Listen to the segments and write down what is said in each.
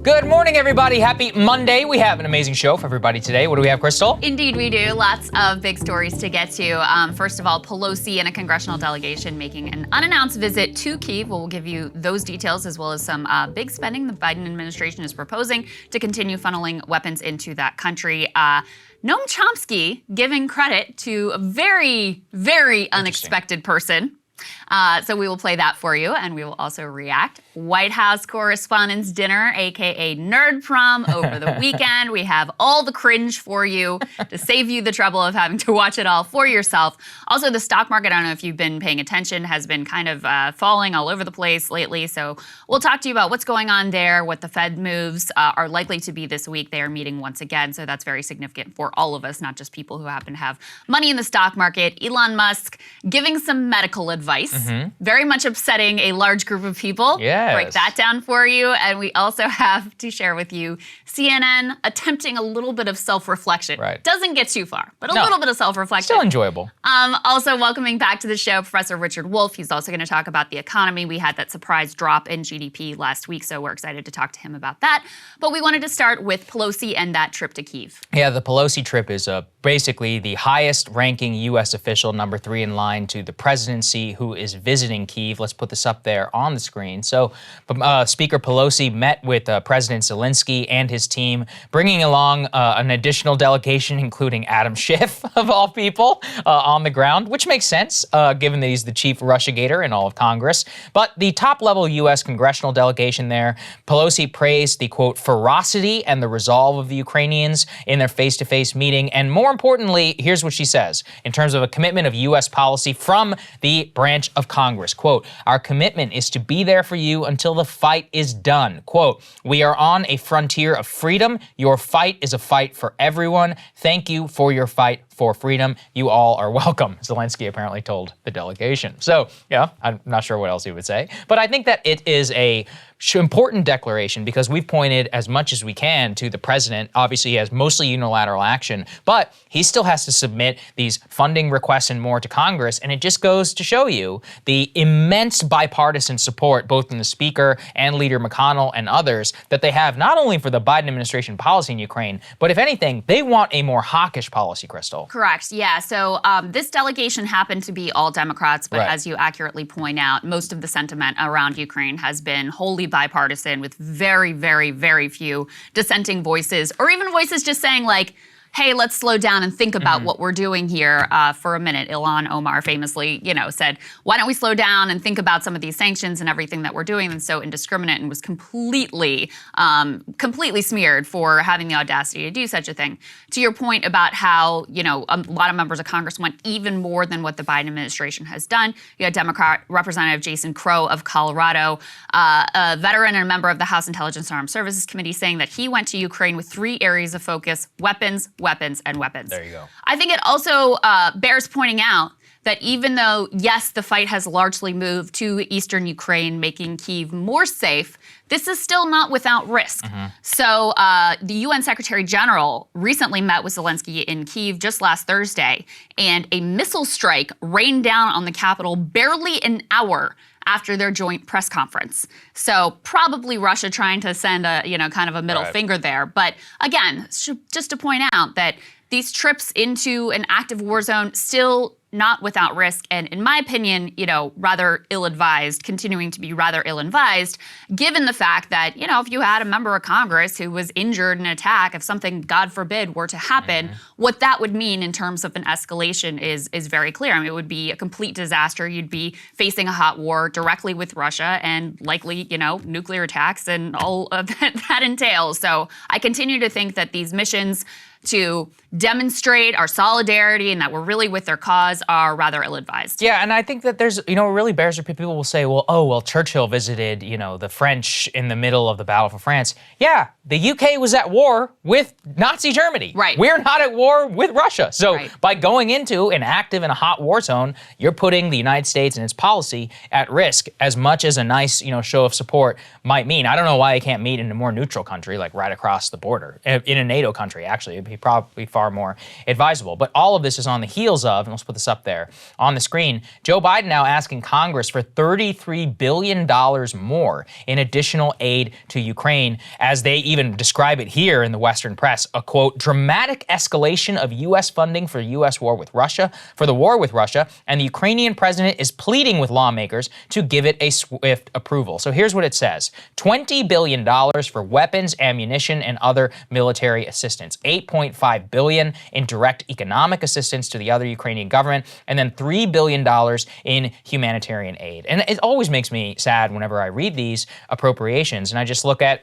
Good morning, everybody. Happy Monday. We have an amazing show for everybody today. What do we have, Krystal? Indeed, we do. Lots of big stories to get to. First of all, Pelosi and a congressional delegation making an unannounced visit to Kyiv. We'll give you those details as well as some big spending the Biden administration is proposing to continue funneling weapons into that country. Noam Chomsky giving credit to a very, very unexpected person. So we will play that for you, and we will also react. White House Correspondents' Dinner, aka Nerd Prom, over the weekend. We have all the cringe for you to save you the trouble of having to watch it all for yourself. Also, the stock market, I don't know if you've been paying attention, has been kind of falling all over the place lately. So we'll talk to you about what's going on there, what the Fed moves are likely to be this week. They are meeting once again, so that's very significant for all of us, not just people who happen to have money in the stock market. Elon Musk giving some medical advice. Very much upsetting a large group of people. Yes. Break that down for you. And we also have to share with you CNN attempting a little bit of self-reflection. Right. Doesn't get too far, but a little bit of self-reflection. Still enjoyable. Also welcoming back to the show, Professor Richard Wolff. He's also going to talk about the economy. We had that surprise drop in GDP last week, so we're excited to talk to him about that. But we wanted to start with Pelosi and that trip to Kyiv. Yeah, the Pelosi trip is basically the highest ranking U.S. official, number 3 in line to the presidency, who is visiting Kyiv. Let's put this up there on the screen. So Speaker Pelosi met with President Zelensky and his team, bringing along an additional delegation, including Adam Schiff, of all people, on the ground, which makes sense, given that he's the chief Russiagator in all of Congress. But the top-level U.S. congressional delegation there, Pelosi praised the, quote, ferocity and the resolve of the Ukrainians in their face-to-face meeting. And more importantly, here's what she says, in terms of a commitment of U.S. policy from the branch of Congress. Quote, our commitment is to be there for you until the fight is done. Quote, we are on a frontier of freedom. Your fight is a fight for everyone. Thank you for your fight for freedom. You all are welcome, Zelensky apparently told the delegation. So, yeah, I'm not sure what else he would say. But I think that it is a important declaration because we've pointed as much as we can to the president. Obviously, he has mostly unilateral action, but he still has to submit these funding requests and more to Congress. And it just goes to show you the immense bipartisan support, both in the speaker and Leader McConnell and others, that they have not only for the Biden administration policy in Ukraine, but if anything, they want a more hawkish policy, Krystal. Correct. Yeah. So this delegation happened to be all Democrats, but as you accurately point out, most of the sentiment around Ukraine has been wholly bipartisan with very, very, very few dissenting voices or even voices just saying like, hey, let's slow down and think about what we're doing here for a minute. Ilhan Omar famously, said, why don't we slow down and think about some of these sanctions and everything that we're doing that's so indiscriminate, and was completely smeared for having the audacity to do such a thing. To your point about how, a lot of members of Congress went even more than what the Biden administration has done. You had Democrat Representative Jason Crow of Colorado, a veteran and a member of the House Intelligence and Armed Services Committee, saying that he went to Ukraine with 3 areas of focus: weapons, and weapons. There you go. I think it also bears pointing out that even though, yes, the fight has largely moved to eastern Ukraine, making Kyiv more safe, this is still not without risk. So the UN Secretary General recently met with Zelensky in Kyiv just last Thursday, and a missile strike rained down on the capital barely an hour after their joint press conference. So probably Russia trying to send a, kind of a middle finger there. But again, just to point out that these trips into an active war zone still not without risk, and in my opinion, rather ill-advised, continuing to be rather ill-advised, given the fact that, if you had a member of Congress who was injured in an attack, if something, God forbid, were to happen, what that would mean in terms of an escalation is very clear. I mean, it would be a complete disaster. You'd be facing a hot war directly with Russia and likely, nuclear attacks and all of that entails. So I continue to think that these missions to demonstrate our solidarity and that we're really with their cause are rather ill-advised. Yeah, and I think that there's, it really bears, people will say, well, Churchill visited, the French in the middle of the Battle for France. Yeah, the UK was at war with Nazi Germany. Right. We're not at war with Russia. So by going into an active and a hot war zone, you're putting the United States and its policy at risk, as much as a nice, show of support might mean. I don't know why they can't meet in a more neutral country, like right across the border, in a NATO country, actually. It'd be be probably far more advisable. But all of this is on the heels of, and let's put this up there on the screen, Joe Biden now asking Congress for $33 billion more in additional aid to Ukraine, as they even describe it here in the Western press, a quote, dramatic escalation of U.S. funding for the war with Russia, and the Ukrainian president is pleading with lawmakers to give it a swift approval. So here's what it says. $20 billion for weapons, ammunition, and other military assistance. $8.5 billion in direct economic assistance to the other Ukrainian government, and then $3 billion in humanitarian aid. And it always makes me sad whenever I read these appropriations and I just look at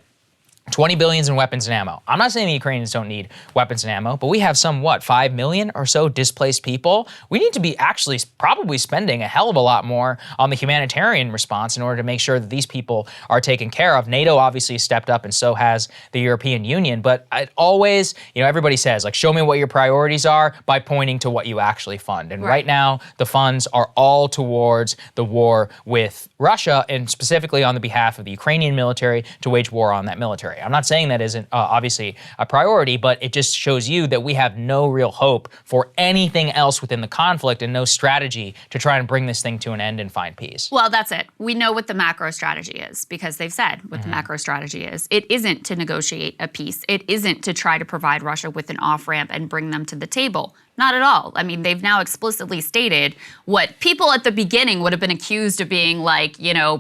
20 billion in weapons and ammo. I'm not saying the Ukrainians don't need weapons and ammo, but we have some, 5 million or so displaced people. We need to be actually probably spending a hell of a lot more on the humanitarian response in order to make sure that these people are taken care of. NATO obviously stepped up, and so has the European Union. But it always, everybody says, show me what your priorities are by pointing to what you actually fund. And right now, the funds are all towards the war with Russia, and specifically on the behalf of the Ukrainian military to wage war on that military. I'm not saying that isn't obviously a priority, but it just shows you that we have no real hope for anything else within the conflict and no strategy to try and bring this thing to an end and find peace. Well, that's it. We know what the macro strategy is because they've said what the macro strategy is. It isn't to negotiate a peace. It isn't to try to provide Russia with an off-ramp and bring them to the table. Not at all. I mean, they've now explicitly stated what people at the beginning would have been accused of being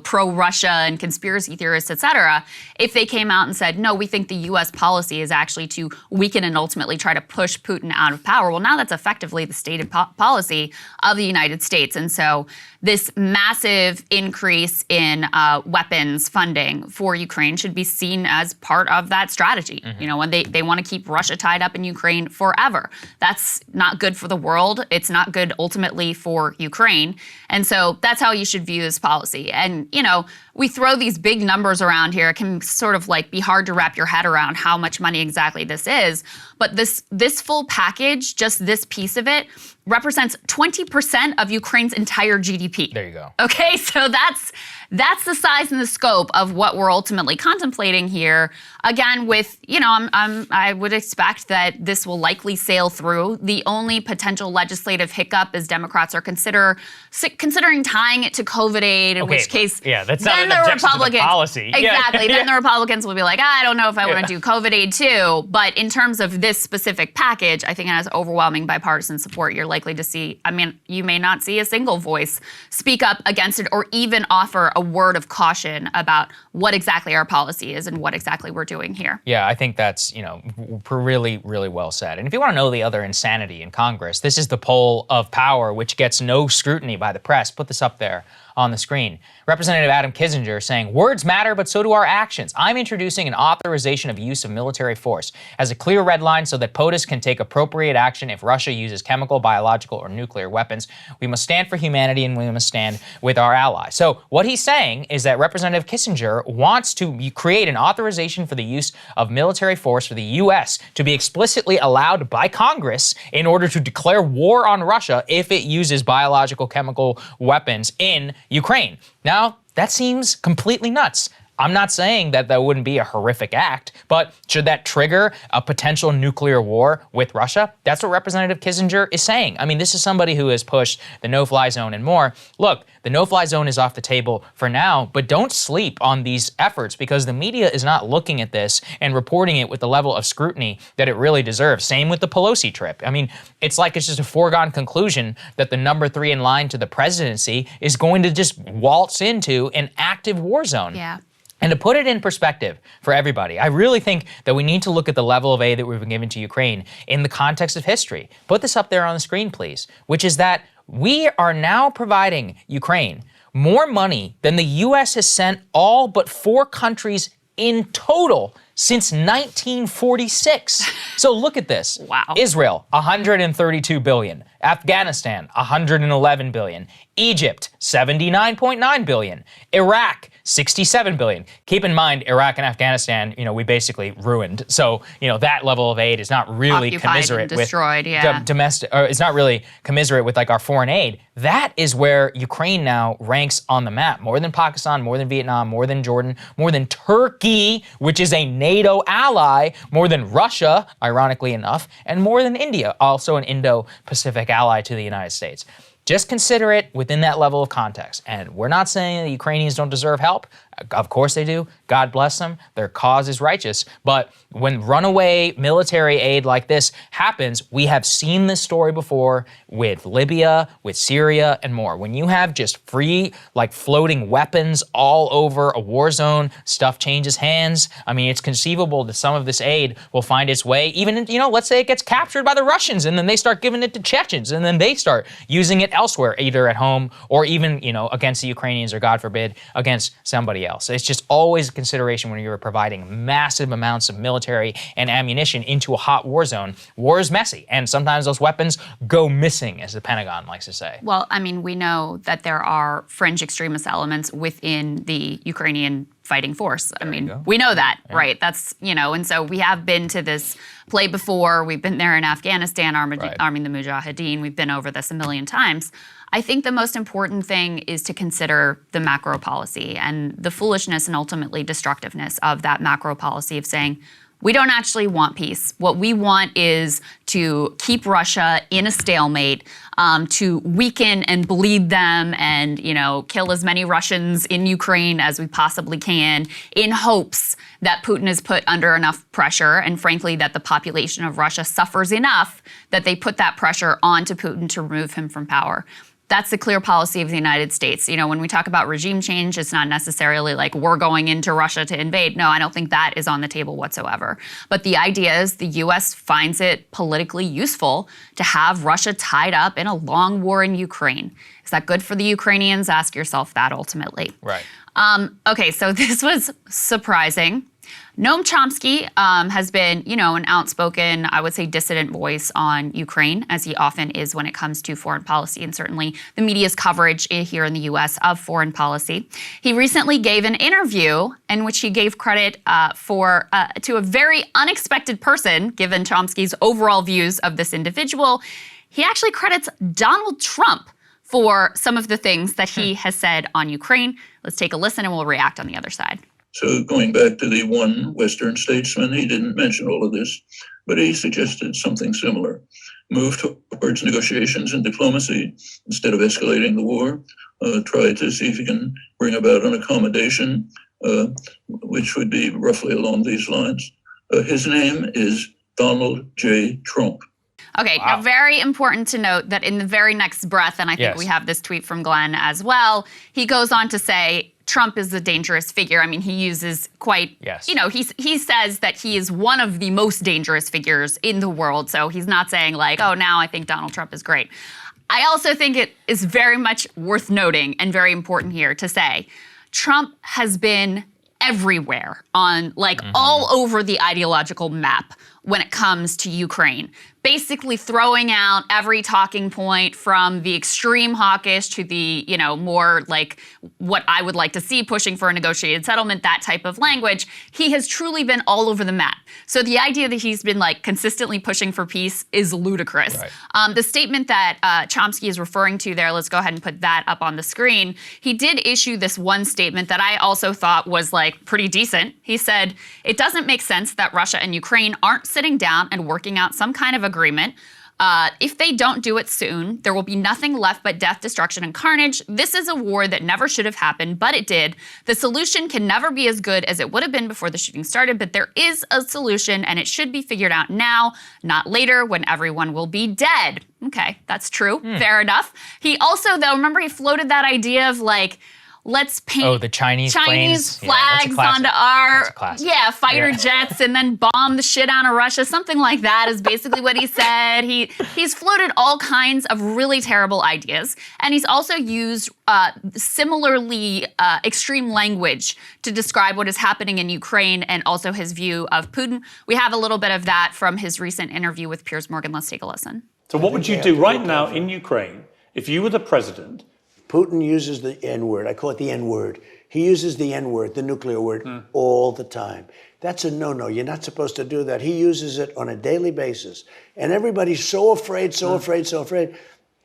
pro-Russia and conspiracy theorists, et cetera, if they came out and said, no, we think the U.S. policy is actually to weaken and ultimately try to push Putin out of power. Well, now that's effectively the stated policy of the United States. And so this massive increase in weapons funding for Ukraine should be seen as part of that strategy. When they want to keep Russia tied up in Ukraine forever. That's not good for the world. It's not good ultimately for Ukraine. And so that's how you should view this policy. And, we throw these big numbers around here. It can sort of be hard to wrap your head around how much money exactly this is. But this full package, just this piece of it, represents 20% of Ukraine's entire GDP. There you go. Okay, so that's the size and the scope of what we're ultimately contemplating here. Again, with, I would expect that this will likely sail through. The only potential legislative hiccup is Democrats are considering tying it to COVID aid, in which case, that's not an objection to the policy. Exactly. Then the Republicans will be like, I don't know if I want to do COVID aid too. But in terms of this specific package, I think it has overwhelming bipartisan support. You're likely to see, you may not see a single voice speak up against it or even offer a word of caution about what exactly our policy is and what exactly we're doing here. Yeah, I think that's, really, really well said. And if you want to know the other insanity in Congress, this is the pole of power, which gets no scrutiny by the press. Put this up there on the screen. Representative Adam Kinzinger saying, words matter, but so do our actions. I'm introducing an authorization of use of military force as a clear red line so that POTUS can take appropriate action if Russia uses chemical, biological, or nuclear weapons. We must stand for humanity and we must stand with our allies. So what he's saying is that Representative Kissinger wants to create an authorization for the use of military force for the U.S. to be explicitly allowed by Congress in order to declare war on Russia if it uses biological, chemical weapons in Ukraine. Now, that seems completely nuts. I'm not saying that wouldn't be a horrific act, but should that trigger a potential nuclear war with Russia? That's what Representative Kissinger is saying. This is somebody who has pushed the no-fly zone and more. Look, the no-fly zone is off the table for now, but don't sleep on these efforts because the media is not looking at this and reporting it with the level of scrutiny that it really deserves. Same with the Pelosi trip. It's like it's just a foregone conclusion that the number 3 in line to the presidency is going to just waltz into an active war zone. Yeah. And to put it in perspective for everybody, I really think that we need to look at the level of aid that we've been giving to Ukraine in the context of history. Put this up there on the screen, please, which is that we are now providing Ukraine more money than the U.S. has sent all but 4 countries in total since 1946. So look at this. Wow. Israel, 132 billion. Afghanistan, 111 billion. Egypt, 79.9 billion. Iraq, 67 billion. Keep in mind, Iraq and Afghanistan, we basically ruined. So, that level of aid is not really commiserate and destroyed, with domestic, or it's not really commiserate with our foreign aid. That is where Ukraine now ranks on the map, more than Pakistan, more than Vietnam, more than Jordan, more than Turkey, which is a NATO ally, more than Russia, ironically enough, and more than India, also an Indo-Pacific ally to the United States. Just consider it within that level of context. And we're not saying the Ukrainians don't deserve help. Of course they do. God bless them. Their cause is righteous. But when runaway military aid like this happens, we have seen this story before with Libya, with Syria, and more. When you have just free, like floating weapons all over a war zone, stuff changes hands. I mean, it's conceivable that some of this aid will find its way, even, let's say it gets captured by the Russians and then they start giving it to Chechens and then they start using it elsewhere, either at home or even, against the Ukrainians or, God forbid, against somebody else. It's just always a consideration when you're providing massive amounts of military and ammunition into a hot war zone. War is messy, and sometimes those weapons go missing, as the Pentagon likes to say. Well, I mean, we know that there are fringe extremist elements within the Ukrainian fighting force. I mean, we know that, right? That's, and so we have been to this play before. We've been there in Afghanistan, arming the Mujahideen. We've been over this a million times. I think the most important thing is to consider the macro policy and the foolishness and ultimately destructiveness of that macro policy of saying, we don't actually want peace. What we want is to keep Russia in a stalemate, to weaken and bleed them and, kill as many Russians in Ukraine as we possibly can in hopes that Putin is put under enough pressure and frankly that the population of Russia suffers enough that they put that pressure onto Putin to remove him from power. That's the clear policy of the United States. When we talk about regime change, it's not necessarily like we're going into Russia to invade. No, I don't think that is on the table whatsoever. But the idea is the U.S. finds it politically useful to have Russia tied up in a long war in Ukraine. Is that good for the Ukrainians? Ask yourself that ultimately. Right. Okay, so this was surprising. Noam Chomsky has been, an outspoken, I would say, dissident voice on Ukraine, as he often is when it comes to foreign policy, and certainly the media's coverage here in the U.S. of foreign policy. He recently gave an interview in which he gave credit to a very unexpected person, given Chomsky's overall views of this individual. He actually credits Donald Trump for some of the things that he has said on Ukraine. Let's take a listen and we'll react on the other side. So going back to the one Western statesman, he didn't mention all of this, but he suggested something similar. Move towards negotiations and diplomacy instead of escalating the war. Try to see if you can bring about an accommodation, which would be roughly along these lines. His name is Donald J. Trump. Okay, wow. Now very important to note that in the very next breath, and I think we have this tweet from Glenn as well, he goes on to say, Trump is a dangerous figure. I mean, he uses quite, he says that he is one of the most dangerous figures in the world. So he's not saying like, oh, now I think Donald Trump is great. I also think it is very much worth noting and very important here to say, Trump has been everywhere on all over the ideological map when it comes to Ukraine, basically throwing out every talking point from the extreme hawkish to the, more like what I would like to see, pushing for a negotiated settlement, that type of language. He has truly been all over the map. So the idea that he's been consistently pushing for peace is ludicrous. Right. The statement that Chomsky is referring to there, let's go ahead and put that up on the screen. He did issue this one statement that I also thought was pretty decent. He said, it doesn't make sense that Russia and Ukraine aren't sitting down and working out some kind of agreement. If they don't do it soon, there will be nothing left but death, destruction, and carnage. This is a war that never should have happened, but it did. The solution can never be as good as it would have been before the shooting started, but there is a solution, and it should be figured out now, not later, when everyone will be dead. Okay, that's true. Fair enough. He also, though, remember he floated that idea of let's paint the Chinese flags onto our fighter jets and then bomb the shit out of Russia. Something like that is basically what he said. He's floated all kinds of really terrible ideas. And he's also used similarly extreme language to describe what is happening in Ukraine and also his view of Putin. We have a little bit of that from his recent interview with Piers Morgan. Let's take a listen. So what would you do right now in Ukraine if you were the president? Putin uses the N-word. I call it the N-word. He uses the N-word, the nuclear word, all the time. That's a no-no. You're not supposed to do that. He uses it on a daily basis. And everybody's so afraid, so afraid.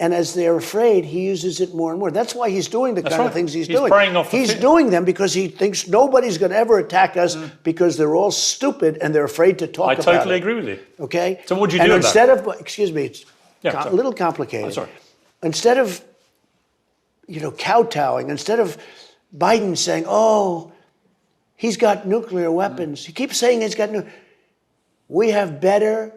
And as they're afraid, he uses it more and more. That's why he's doing the kind of things he's doing. Preying off he's doing them because he thinks nobody's going to ever attack us because they're all stupid and they're afraid to talk about it. I totally agree with you. Okay? So what would you and do instead about of, excuse me, it's Yeah, a little complicated. I'm sorry. Instead of, kowtowing, instead of Biden saying, oh, he's got nuclear weapons. He keeps saying he's got we have better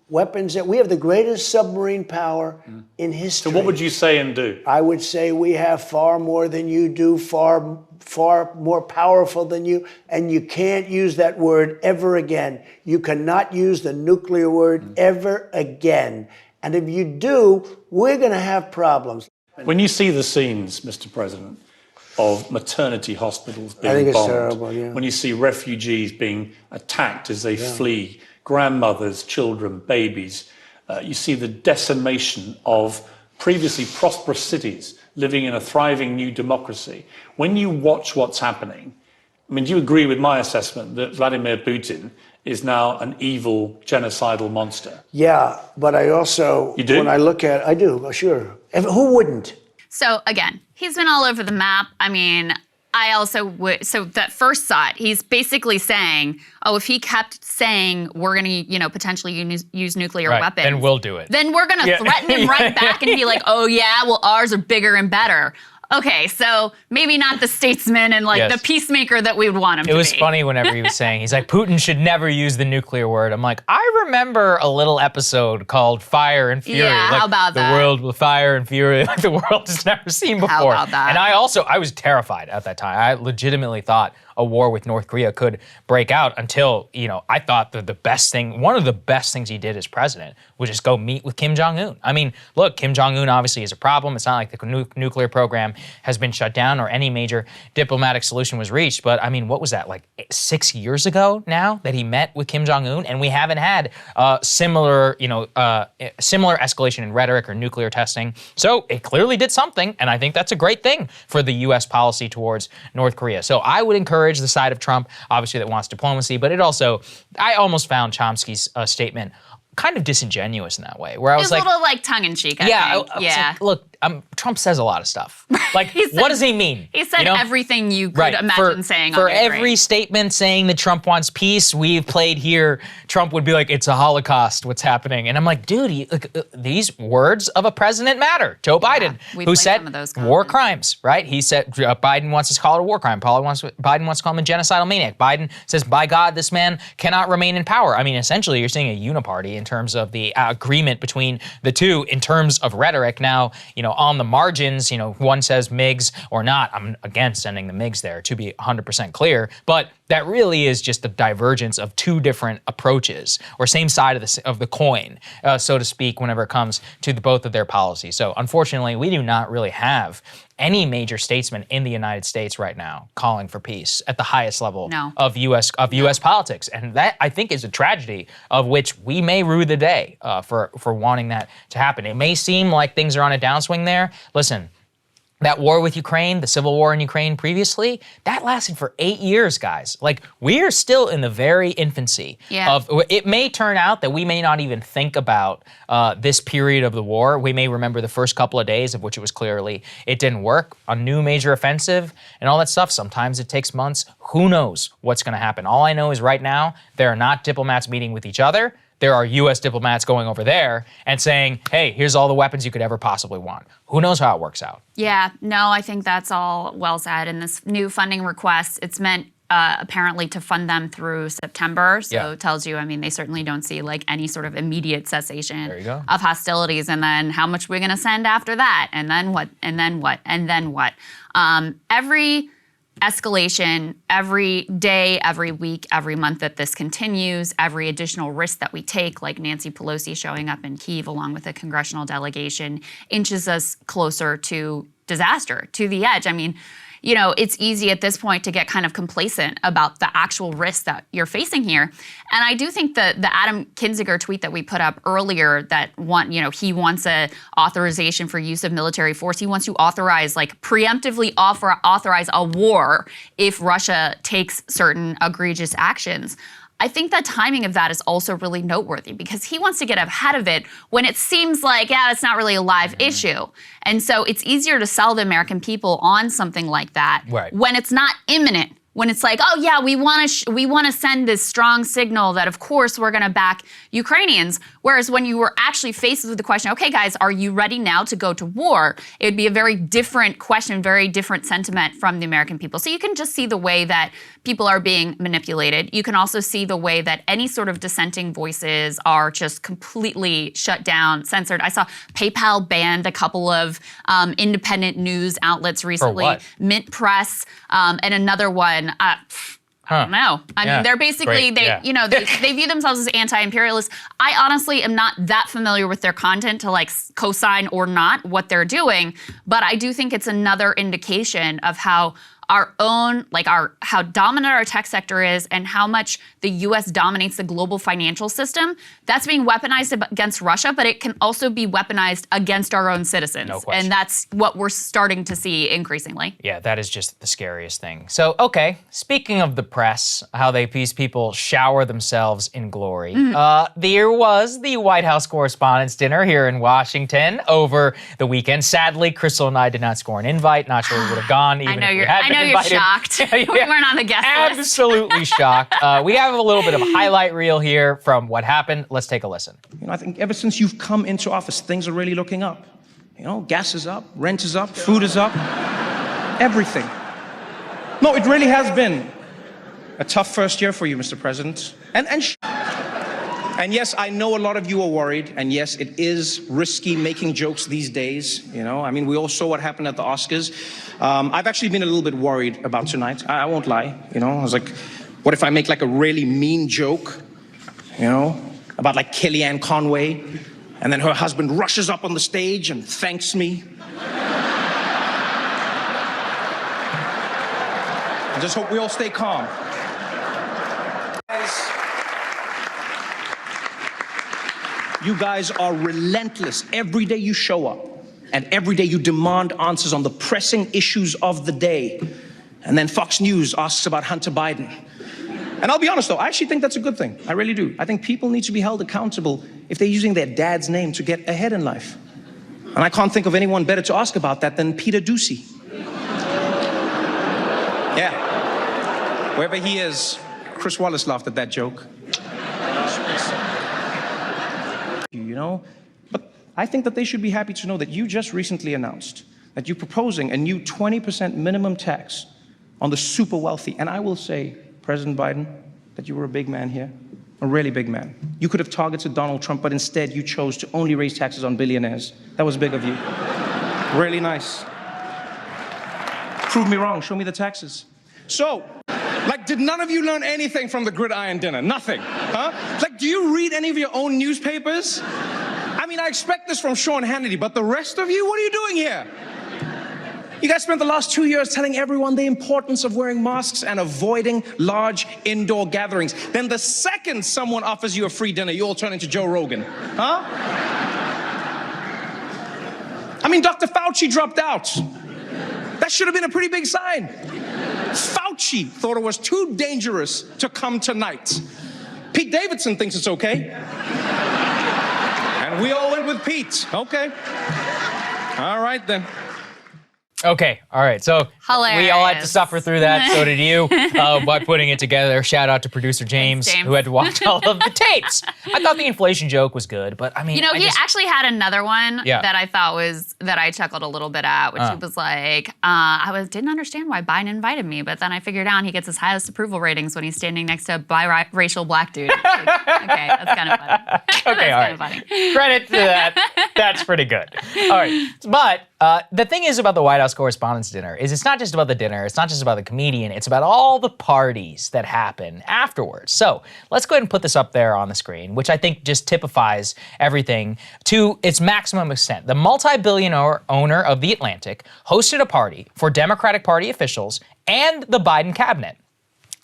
weapons. We have the greatest submarine power in history. So what would you say and do? I would say we have far more than you do, far more powerful than you, and you can't use that word ever again. You cannot use the nuclear word ever again. And if you do, we're going to have problems. When you see the scenes, Mr. President, of maternity hospitals being I think it's bombed, terrible, yeah. when you see refugees being attacked as they flee, grandmothers, children, babies, you see the decimation of previously prosperous cities living in a thriving new democracy. When you watch what's happening, I mean, do you agree with my assessment that Vladimir Putin is now an evil, genocidal monster? Yeah, but I also, You do? when I look at, I do, sure. Who wouldn't? So again, he's been all over the map. I mean, I also would, so that first thought, he's basically saying, oh, if he kept saying we're going to, potentially use nuclear weapons. Then we'll do it. Then we're going to threaten him right back and be like, oh yeah, well ours are bigger and better. Okay, so maybe not the statesman and the peacemaker that we would want him to be. It was funny whenever he was saying, he's like, Putin should never use the nuclear word. I'm like, I remember a little episode called Fire and Fury. Yeah, how about that? The world with fire and fury, like the world has never seen before. How about that? And I was terrified at that time. I legitimately thought a war with North Korea could break out until, I thought that one of the best things he did as president was just go meet with Kim Jong-un. I mean, look, Kim Jong-un obviously is a problem. It's not like the nuclear program has been shut down or any major diplomatic solution was reached. But I mean, what was that, like 6 years ago now that he met with Kim Jong-un? And we haven't had similar escalation in rhetoric or nuclear testing. So it clearly did something. And I think that's a great thing for the U.S. policy towards North Korea. So I would encourage the side of Trump, obviously, that wants diplomacy. But I almost found Chomsky's statement kind of disingenuous in that way, where I was like, a little tongue-in-cheek, I think. I was like, look, Trump says a lot of stuff. Like, what does he mean? He said everything you could imagine saying. For every statement saying that Trump wants peace, we've played here, Trump would be like, it's a Holocaust, what's happening? And I'm like, dude, these words of a president matter. Joe Biden, who said war crimes, right? He said Biden wants to call it a war crime. Biden wants to call him a genocidal maniac. Biden says, by God, this man cannot remain in power. I mean, essentially, you're seeing a uniparty in terms of the agreement between the two in terms of rhetoric. Now, on the margins, one says MiGs or not. I'm against sending the MiGs there, to be 100% clear. But that really is just the divergence of two different approaches, or same side of the coin, so to speak, whenever it comes to both of their policies. So unfortunately, we do not really have any major statesman in the United States right now calling for peace at the highest level of U.S. politics, and that I think is a tragedy of which we may rue the day for wanting that to happen. It may seem like things are on a downswing there. Listen. That war with Ukraine, the civil war in Ukraine previously, that lasted for 8 years, guys. Like, we are still in the very infancy of, it may turn out that we may not even think about this period of the war. We may remember the first couple of days of which it was clearly, it didn't work, a new major offensive and all that stuff. Sometimes it takes months. Who knows what's gonna happen? All I know is right now, there are not diplomats meeting with each other. There are U.S. diplomats going over there and saying, hey, here's all the weapons you could ever possibly want. Who knows how it works out? Yeah, no, I think that's all well said. And this new funding request, it's meant apparently to fund them through September. So it tells you, I mean, they certainly don't see like any sort of immediate cessation of hostilities. And then how much we're going to send after that? And then what? And then what? And then what? Every escalation, every day, every week, every month that this continues, every additional risk that we take, like Nancy Pelosi showing up in Kyiv along with a congressional delegation, inches us closer to disaster, to the edge. I mean, you know, it's easy at this point to get kind of complacent about the actual risks that you're facing here. And I do think the Adam Kinzinger tweet that we put up earlier that he wants a authorization for use of military force. He wants to authorize, like preemptively authorize a war if Russia takes certain egregious actions. I think the timing of that is also really noteworthy because he wants to get ahead of it when it seems like, yeah, it's not really a live issue. And so it's easier to sell the American people on something like that when it's not imminent. When it's like, oh yeah, we want to send this strong signal that of course we're going to back Ukrainians. Whereas when you were actually faced with the question, okay guys, are you ready now to go to war? It would be a very different question, very different sentiment from the American people. So you can just see the way that people are being manipulated. You can also see the way that any sort of dissenting voices are just completely shut down, censored. I saw PayPal banned a couple of independent news outlets recently. For what? Mint Press, and another one. I don't know. I mean, they're basically, they view themselves as anti-imperialist. I honestly am not that familiar with their content to like co-sign or not what they're doing, but I do think it's another indication of how our own, how dominant our tech sector is and how much the US dominates the global financial system. That's being weaponized against Russia, but it can also be weaponized against our own citizens. No question. And that's what we're starting to see increasingly. Yeah, that is just the scariest thing. So, okay, speaking of the press, how these people shower themselves in glory, there was the White House Correspondents' Dinner here in Washington over the weekend. Sadly, Krystal and I did not score an invite. Not sure we would have gone even if we had been invited. You're shocked. We weren't on the guest list. Absolutely shocked. We have a little bit of a highlight reel here from what happened. Let's take a listen. I think ever since you've come into office, things are really looking up. Gas is up, rent is up, food is up, everything. No, it really has been a tough first year for you, Mr. President. And yes, I know a lot of you are worried, and yes, it is risky making jokes these days. We all saw what happened at the Oscars. I've actually been a little bit worried about tonight. I won't lie. I was like, what if I make like a really mean joke, about like Kellyanne Conway, and then her husband rushes up on the stage and thanks me. I just hope we all stay calm. You guys are relentless. Every day you show up, and every day you demand answers on the pressing issues of the day. And then Fox News asks about Hunter Biden. And I'll be honest though, I actually think that's a good thing. I really do. I think people need to be held accountable if they're using their dad's name to get ahead in life. And I can't think of anyone better to ask about that than Peter Doocy. Yeah. Wherever he is, Chris Wallace laughed at that joke. But I think that they should be happy to know that you just recently announced that you're proposing a new 20% minimum tax on the super wealthy. And I will say, President Biden, that you were a big man here, a really big man. You could have targeted Donald Trump, but instead you chose to only raise taxes on billionaires. That was big of you. Really nice. Prove me wrong, show me the taxes. So, did none of you learn anything from the gridiron dinner? Nothing, huh? Do you read any of your own newspapers? I expect this from Sean Hannity, but the rest of you, what are you doing here? You guys spent the last 2 years telling everyone the importance of wearing masks and avoiding large indoor gatherings. Then the second someone offers you a free dinner, you all turn into Joe Rogan, huh? Dr. Fauci dropped out. That should have been a pretty big sign. Fauci thought it was too dangerous to come tonight. Pete Davidson thinks it's okay. And we all went with Pete. Okay. All right, then. Okay, all right. So Hilarious. We all had to suffer through that. So did you by putting it together. Shout out to producer James, who had to watch all of the tapes. I thought the inflation joke was good, but he actually had another one that I thought that I chuckled a little bit at, which he was like, didn't understand why Biden invited me, but then I figured out he gets his highest approval ratings when he's standing next to a biracial black dude. Okay, that's kind of funny. Okay, all right. Funny. Credit to that. That's pretty good. All right, but the thing is about the White House Correspondents' Dinner is it's not just about the dinner, it's not just about the comedian, it's about all the parties that happen afterwards. So let's go ahead and put this up there on the screen, which I think just typifies everything to its maximum extent. The multi-billionaire owner of The Atlantic hosted a party for Democratic Party officials and the Biden cabinet.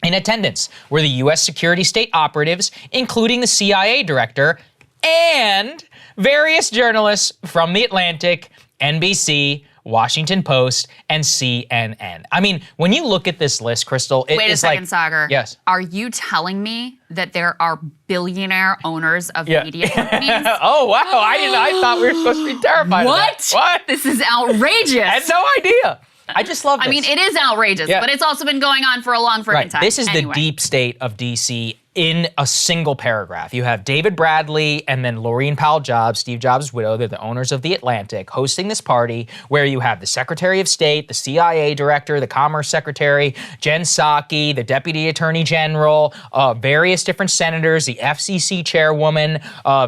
In attendance were the U.S. security state operatives, including the CIA director, and various journalists from The Atlantic, NBC, Washington Post, and CNN. I mean, when you look at this list, Krystal, Wait a second, Saagar. Yes. Are you telling me that there are billionaire owners of media companies? Oh, wow. I thought we were supposed to be terrified of that. What? This is outrageous. I had no idea. I just love this. I mean, it is outrageous, but it's also been going on for a long freaking time. This is the deep state of DC in a single paragraph. You have David Bradley and then Laureen Powell Jobs, Steve Jobs' widow, they're the owners of The Atlantic, hosting this party where you have the Secretary of State, the CIA Director, the Commerce Secretary, Jen Psaki, the Deputy Attorney General, various different senators, the FCC Chairwoman,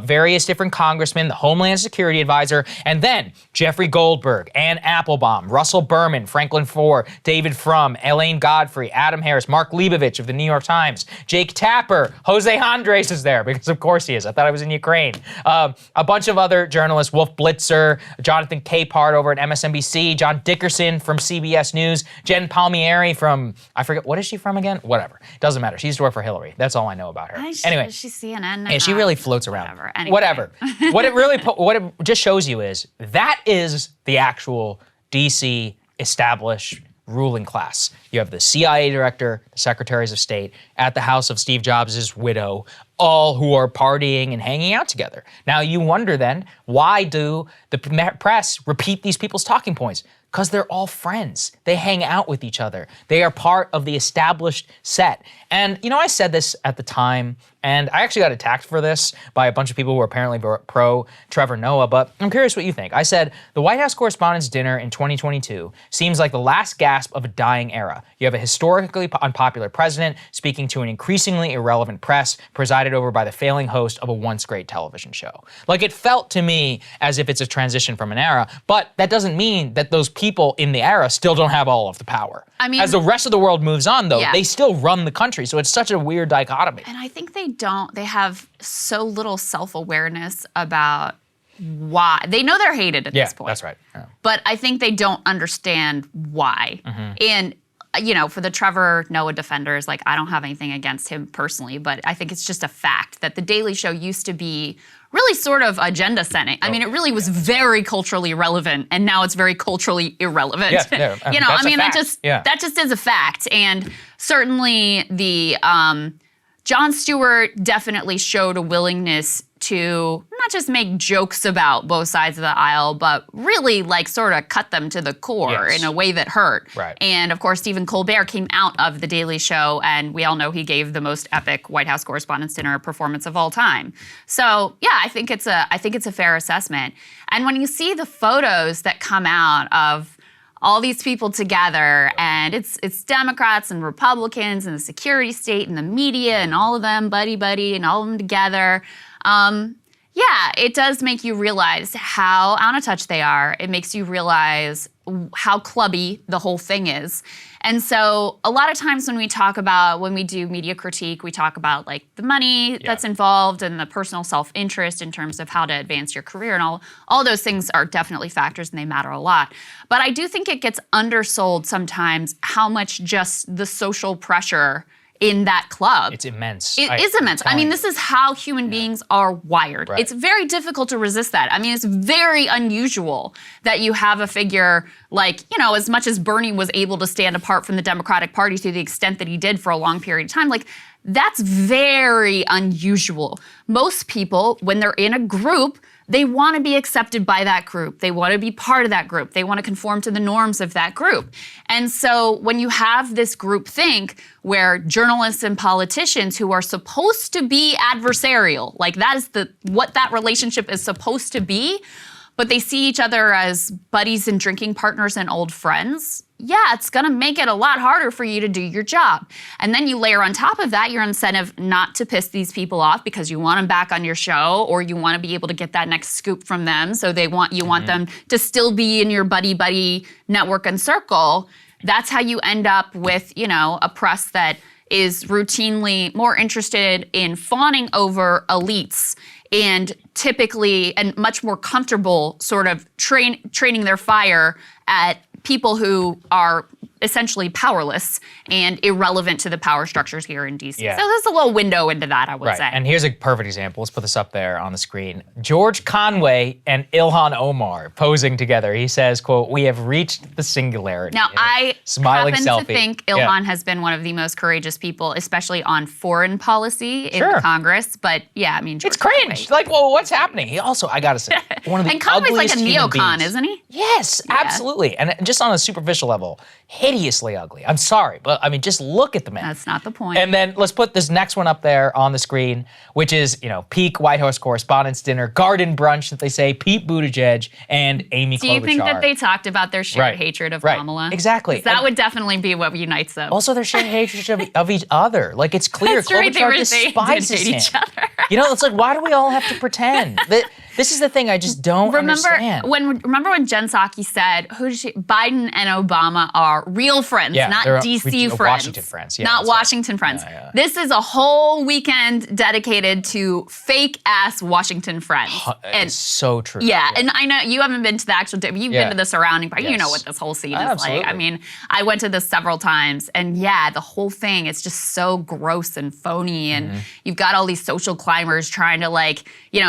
various different congressmen, the Homeland Security Advisor, and then Jeffrey Goldberg, Ann Applebaum, Russell Berman, Franklin Foer, David Frum, Elaine Godfrey, Adam Harris, Mark Leibovich of the New York Times, Jake Tapper, Jose Andres is there, because of course he is. I thought I was in Ukraine. A bunch of other journalists, Wolff Blitzer, Jonathan Capehart over at MSNBC, John Dickerson from CBS News, Jen Palmieri from, I forget, what is she from again? Whatever. Doesn't matter. She used to work for Hillary. That's all I know about her. Anyway. She's CNN. Yeah, she really floats around. Whatever. Anyway. Whatever. What it just shows you is that is the actual DC established ruling class. You have the CIA director, the secretaries of state, at the house of Steve Jobs' widow, all who are partying and hanging out together. Now you wonder then, why do the press repeat these people's talking points? Because they're all friends. They hang out with each other. They are part of the established set. And, you know, I said this at the time, and I actually got attacked for this by a bunch of people who are apparently pro Trevor Noah, but I'm curious what you think. I said, the White House Correspondents' Dinner in 2022 seems like the last gasp of a dying era. You have a historically unpopular president speaking to an increasingly irrelevant press presided over by the failing host of a once great television show. Like, it felt to me as if it's a transition from an era, but that doesn't mean that those people in the era still don't have all of the power. I mean, as the rest of the world moves on, though, they still run the country. So it's such a weird dichotomy. And I think they have so little self-awareness about why. They know they're hated at this point. That's right. Yeah. But I think they don't understand why. And, you know, for the Trevor Noah defenders, like, I don't have anything against him personally, but I think it's just a fact that The Daily Show used to be really sort of agenda setting. I mean, it really was very culturally relevant, and now it's very culturally irrelevant. You know, I mean, that just is a fact. And certainly the Jon Stewart definitely showed a willingness to not just make jokes about both sides of the aisle, but really like sort of cut them to the core in a way that hurt. Right. And of course, Stephen Colbert came out of The Daily Show, and we all know he gave the most epic White House Correspondents' Dinner performance of all time. So yeah, I think it's a fair assessment. And when you see the photos that come out of all these people together, and it's Democrats and Republicans and the security state and the media and all of them buddy and all of them together. Yeah, it does make you realize how out of touch they are. It makes you realize how clubby the whole thing is. And so a lot of times when we do media critique, we talk about like the money that's involved and the personal self-interest in terms of how to advance your career, and all those things are definitely factors and they matter a lot. But I do think it gets undersold sometimes how much just the social pressure in that club. It's immense. It is immense. I mean, this is how human beings are wired. Right. It's very difficult to resist that. I mean, it's very unusual that you have a figure like, you know, as much as Bernie was able to stand apart from the Democratic Party to the extent that he did for a long period of time, like, that's very unusual. Most people, when they're in a group, they want to be accepted by that group. They want to be part of that group. They want to conform to the norms of that group. And so when you have this group think where journalists and politicians who are supposed to be adversarial, like that is what that relationship is supposed to be, but they see each other as buddies and drinking partners and old friends, yeah, it's gonna make it a lot harder for you to do your job. And then you layer on top of that your incentive not to piss these people off because you want them back on your show, or you want to be able to get that next scoop from them, so you want them to still be in your buddy network and circle. That's how you end up with, you know, a press that is routinely more interested in fawning over elites and typically and much more comfortable sort of training their fire at people who are essentially powerless and irrelevant to the power structures here in DC. Yeah. So there's a little window into that, I would Right, say. and here's a perfect example. Let's put this up there on the screen. George Conway and Ilhan Omar posing together. He says, quote, "We have reached the singularity." Now, I smiling happen selfie. to think Ilhan has been one of the most courageous people, especially on foreign policy in Sure. the Congress. But yeah, I mean, It's George cringe. Conway. Like, well, what's happening? He also, I gotta say, one of the And Conway's like a ugliest human neocon, beings. isn't he? Yes, absolutely. And just on a superficial level, hideously ugly. I'm sorry, but I mean, just look at the man. That's not the point. And then let's put this next one up there on the screen, which is, peak White House Correspondents' Dinner, garden brunch that they say, Pete Buttigieg and Amy Klobuchar. Do you think that they talked about their shared Right. hatred of Right. Kamala? Exactly. 'Cause that And- would definitely be what unites them. Also, they're sharing hatred of each other. Like, it's clear That's right, they Klobuchar did despises hate him. each other. It's like, why do we all have to pretend? This is the thing I just don't understand. Remember when Jen Psaki said, Biden and Obama are real friends, Yeah, not they're DC friends. Washington friends. Yeah, not that's right. Washington friends. Yeah. This is a whole weekend dedicated to fake ass Washington friends. It's so true. Yeah, and I know you haven't been to the actual, you've Yeah. been to the surrounding part. You Yes. know what this whole scene is Absolutely. like. I mean, I went to this several times, and yeah, the whole thing is just so gross and phony. And you've got all these social climbers trying to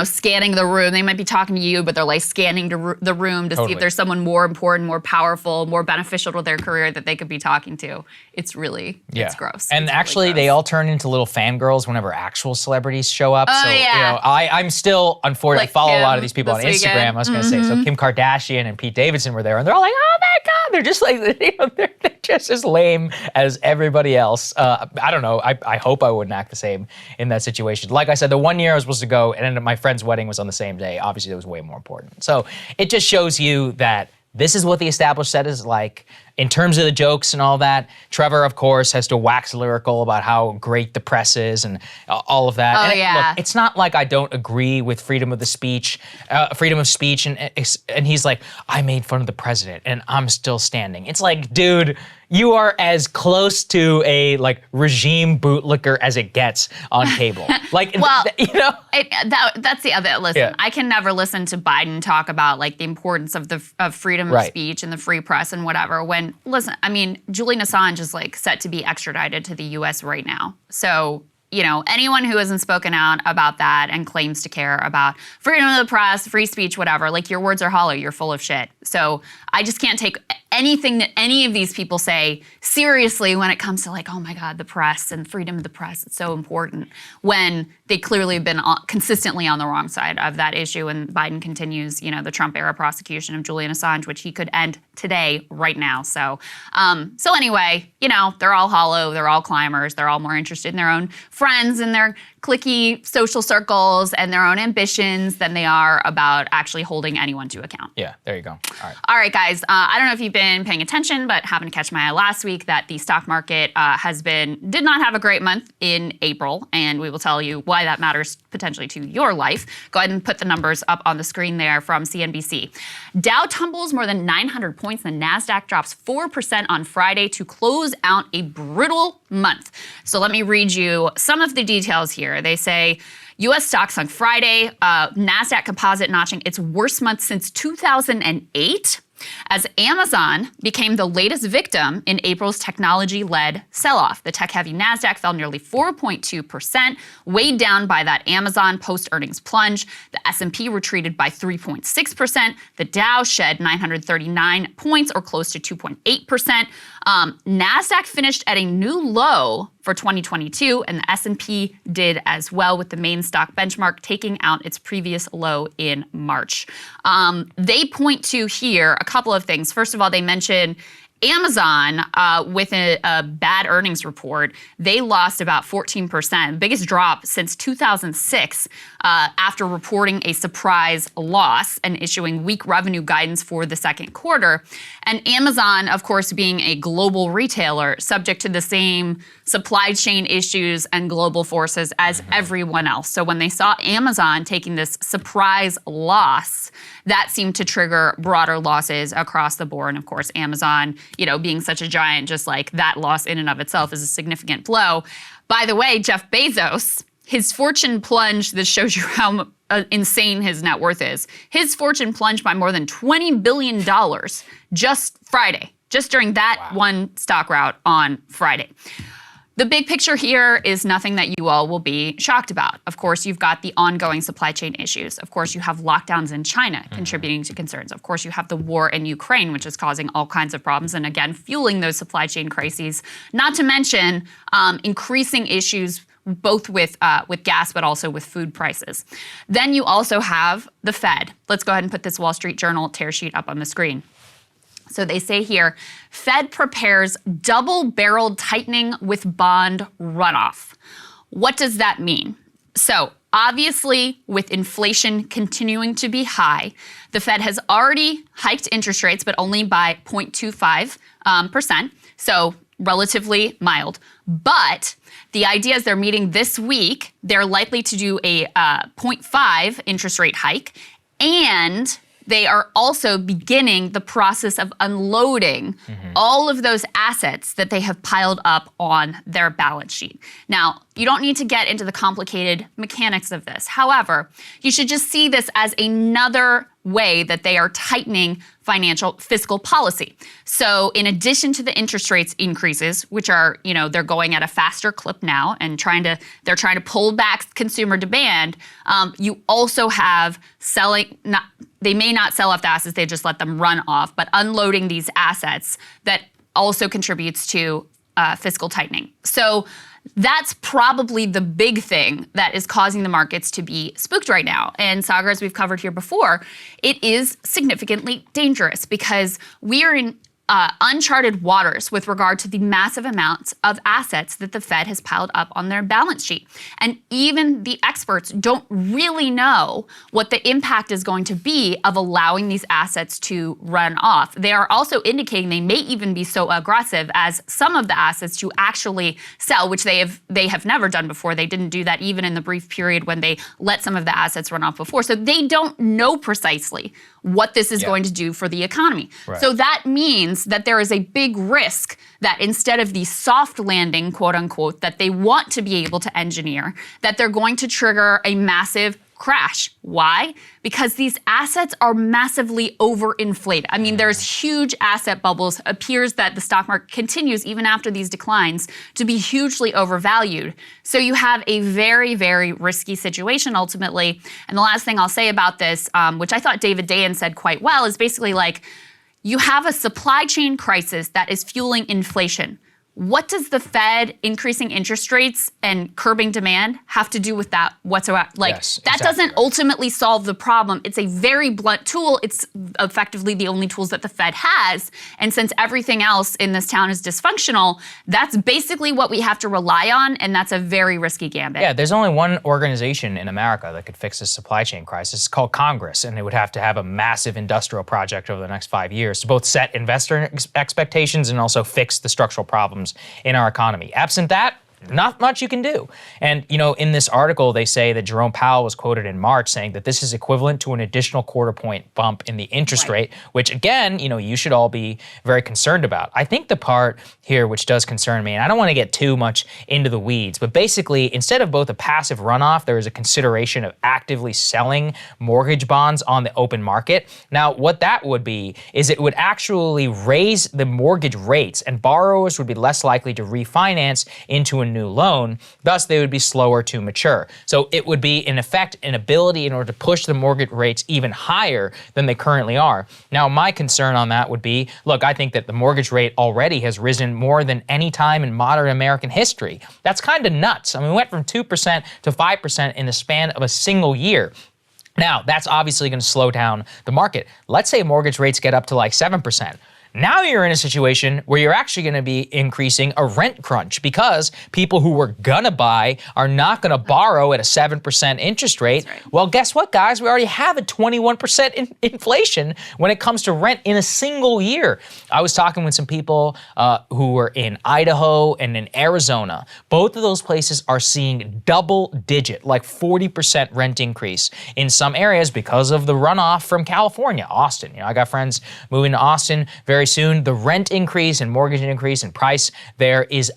scanning the room. They might be talking to you, but they're like scanning the room to see Totally. if there's someone more important, more powerful, more beneficial to their career that they could be talking to. It's really, it's gross. And It's actually, really they gross. all turn into little fangirls whenever actual celebrities show up. Oh, So, yeah. I'm still, unfortunately, Like I follow a lot Kim of these people on this Instagram. weekend. I was going to say, so Kim Kardashian and Pete Davidson were there, and they're all like, oh my God, they're just like, they're just as lame as everybody else. I don't know. I hope I wouldn't act the same in that situation. Like I said, the 1 year I was supposed to go, and my friend's wedding was on the same day. Obviously, it was way more important. So it just shows you that this is what the established set is like. In terms of the jokes and all that, Trevor, of course, has to wax lyrical about how great the press is and all of that. Oh, And yeah. Look, it's not like I don't agree with freedom of speech, and he's like, I made fun of the president and I'm still standing. It's like, dude, you are as close to a regime bootlicker as it gets on cable. Well, that's the other. Listen, Yeah. I can never listen to Biden talk about the importance of freedom of Right. speech and the free press and whatever. When Julian Assange is set to be extradited to the U.S. right now. So anyone who hasn't spoken out about that and claims to care about freedom of the press, free speech, whatever, your words are hollow. You're full of shit. So I just can't take anything that any of these people say seriously when it comes to oh my God, the press and freedom of the press. It's so important when they clearly have been consistently on the wrong side of that issue. And Biden continues, the Trump era prosecution of Julian Assange, which he could end today, right now. So anyway, they're all hollow. They're all climbers. They're all more interested in their own friends and their cliquey social circles and their own ambitions than they are about actually holding anyone to account. Yeah, there you go. All right. All right, guys. I don't know if you've been paying attention, but happened to catch my eye last week that the stock market did not have a great month in April, and we will tell you why that matters potentially to your life. Go ahead and put the numbers up on the screen there from CNBC. Dow tumbles more than 900 points, and the NASDAQ drops 4% on Friday to close out a brutal month. So let me read you some of the details here. They say, U.S. stocks on Friday, NASDAQ composite notching its worst month since 2008, as Amazon became the latest victim in April's technology-led sell-off. The tech-heavy NASDAQ fell nearly 4.2%, weighed down by that Amazon post-earnings plunge. The S&P retreated by 3.6%. The Dow shed 939 points, or close to 2.8%. NASDAQ finished at a new low for 2022, and the S&P did as well, with the main stock benchmark taking out its previous low in March. They point to here a couple of things. First of all, they mention Amazon, with a bad earnings report, they lost about 14%, biggest drop since 2006, after reporting a surprise loss and issuing weak revenue guidance for the second quarter. And Amazon, of course, being a global retailer, subject to the same supply chain issues and global forces as everyone else. So when they saw Amazon taking this surprise loss, that seemed to trigger broader losses across the board. And of course, Amazon, being such a giant, just that loss in and of itself is a significant blow. By the way, Jeff Bezos, his fortune plunged. This shows you how insane his net worth is. His fortune plunged by more than $20 billion just Friday. just during that one stock rout on Friday. The big picture here is nothing that you all will be shocked about. Of course, you've got the ongoing supply chain issues. Of course, you have lockdowns in China contributing to concerns. Of course, you have the war in Ukraine, which is causing all kinds of problems and, again, fueling those supply chain crises. Not to mention increasing issues both with gas, but also with food prices. Then you also have the Fed. Let's go ahead and put this Wall Street Journal tear sheet up on the screen. So they say here, Fed prepares double-barreled tightening with bond runoff. What does that mean? So obviously, with inflation continuing to be high, the Fed has already hiked interest rates, but only by 0.25%, so relatively mild. But the idea is they're meeting this week, they're likely to do a 0.5 interest rate hike, and they are also beginning the process of unloading all of those assets that they have piled up on their balance sheet. Now, you don't need to get into the complicated mechanics of this. However, you should just see this as another way that they are tightening fiscal policy. So in addition to the interest rates increases, which are, they're going at a faster clip now and they're trying to pull back consumer demand, you also have they may not sell off the assets, they just let them run off, but unloading these assets that also contributes to fiscal tightening. So that's probably the big thing that is causing the markets to be spooked right now. And Saagar, as we've covered here before, it is significantly dangerous because we are in uncharted waters with regard to the massive amounts of assets that the Fed has piled up on their balance sheet. And even the experts don't really know what the impact is going to be of allowing these assets to run off. They are also indicating they may even be so aggressive as some of the assets to actually sell, which they have never done before. They didn't do that even in the brief period when they let some of the assets run off before. So they don't know precisely what this is going to do for the economy. Right. So that means that there is a big risk that instead of the soft landing, quote unquote, that they want to be able to engineer, that they're going to trigger a massive crash. Why? Because these assets are massively overinflated. I mean, there's huge asset bubbles. Appears that the stock market continues, even after these declines, to be hugely overvalued. So you have a very, very risky situation ultimately. And the last thing I'll say about this, which I thought David Dayen said quite well, is basically like, you have a supply chain crisis that is fueling inflation. What does the Fed increasing interest rates and curbing demand have to do with that whatsoever? That doesn't ultimately solve the problem. It's a very blunt tool. It's effectively the only tools that the Fed has. And since everything else in this town is dysfunctional, that's basically what we have to rely on, and that's a very risky gambit. Yeah, there's only one organization in America that could fix this supply chain crisis. It's called Congress, and it would have to have a massive industrial project over the next 5 years to both set investor expectations and also fix the structural problems in our economy. Absent that, not much you can do. And, in this article, they say that Jerome Powell was quoted in March saying that this is equivalent to an additional quarter-point bump in the interest rate, which, again, you should all be very concerned about. I think the part here which does concern me, and I don't want to get too much into the weeds, but basically, instead of both a passive runoff, there is a consideration of actively selling mortgage bonds on the open market. Now, what that would be is it would actually raise the mortgage rates, and borrowers would be less likely to refinance into a new loan, thus they would be slower to mature. So it would be, in effect, an ability in order to push the mortgage rates even higher than they currently are. Now, my concern on that would be, look, I think that the mortgage rate already has risen more than any time in modern American history. That's kind of nuts. I mean, we went from 2% to 5% in the span of a single year. Now, that's obviously going to slow down the market. Let's say mortgage rates get up to like 7%. Now you're in a situation where you're actually going to be increasing a rent crunch because people who were going to buy are not going to borrow at a 7% interest rate. Right. Well, guess what, guys? We already have a 21% inflation when it comes to rent in a single year. I was talking with some people who were in Idaho and in Arizona. Both of those places are seeing double-digit, like 40% rent increase in some areas because of the runoff from California, Austin. I got friends moving to Austin very soon. The rent increase and mortgage increase and price there is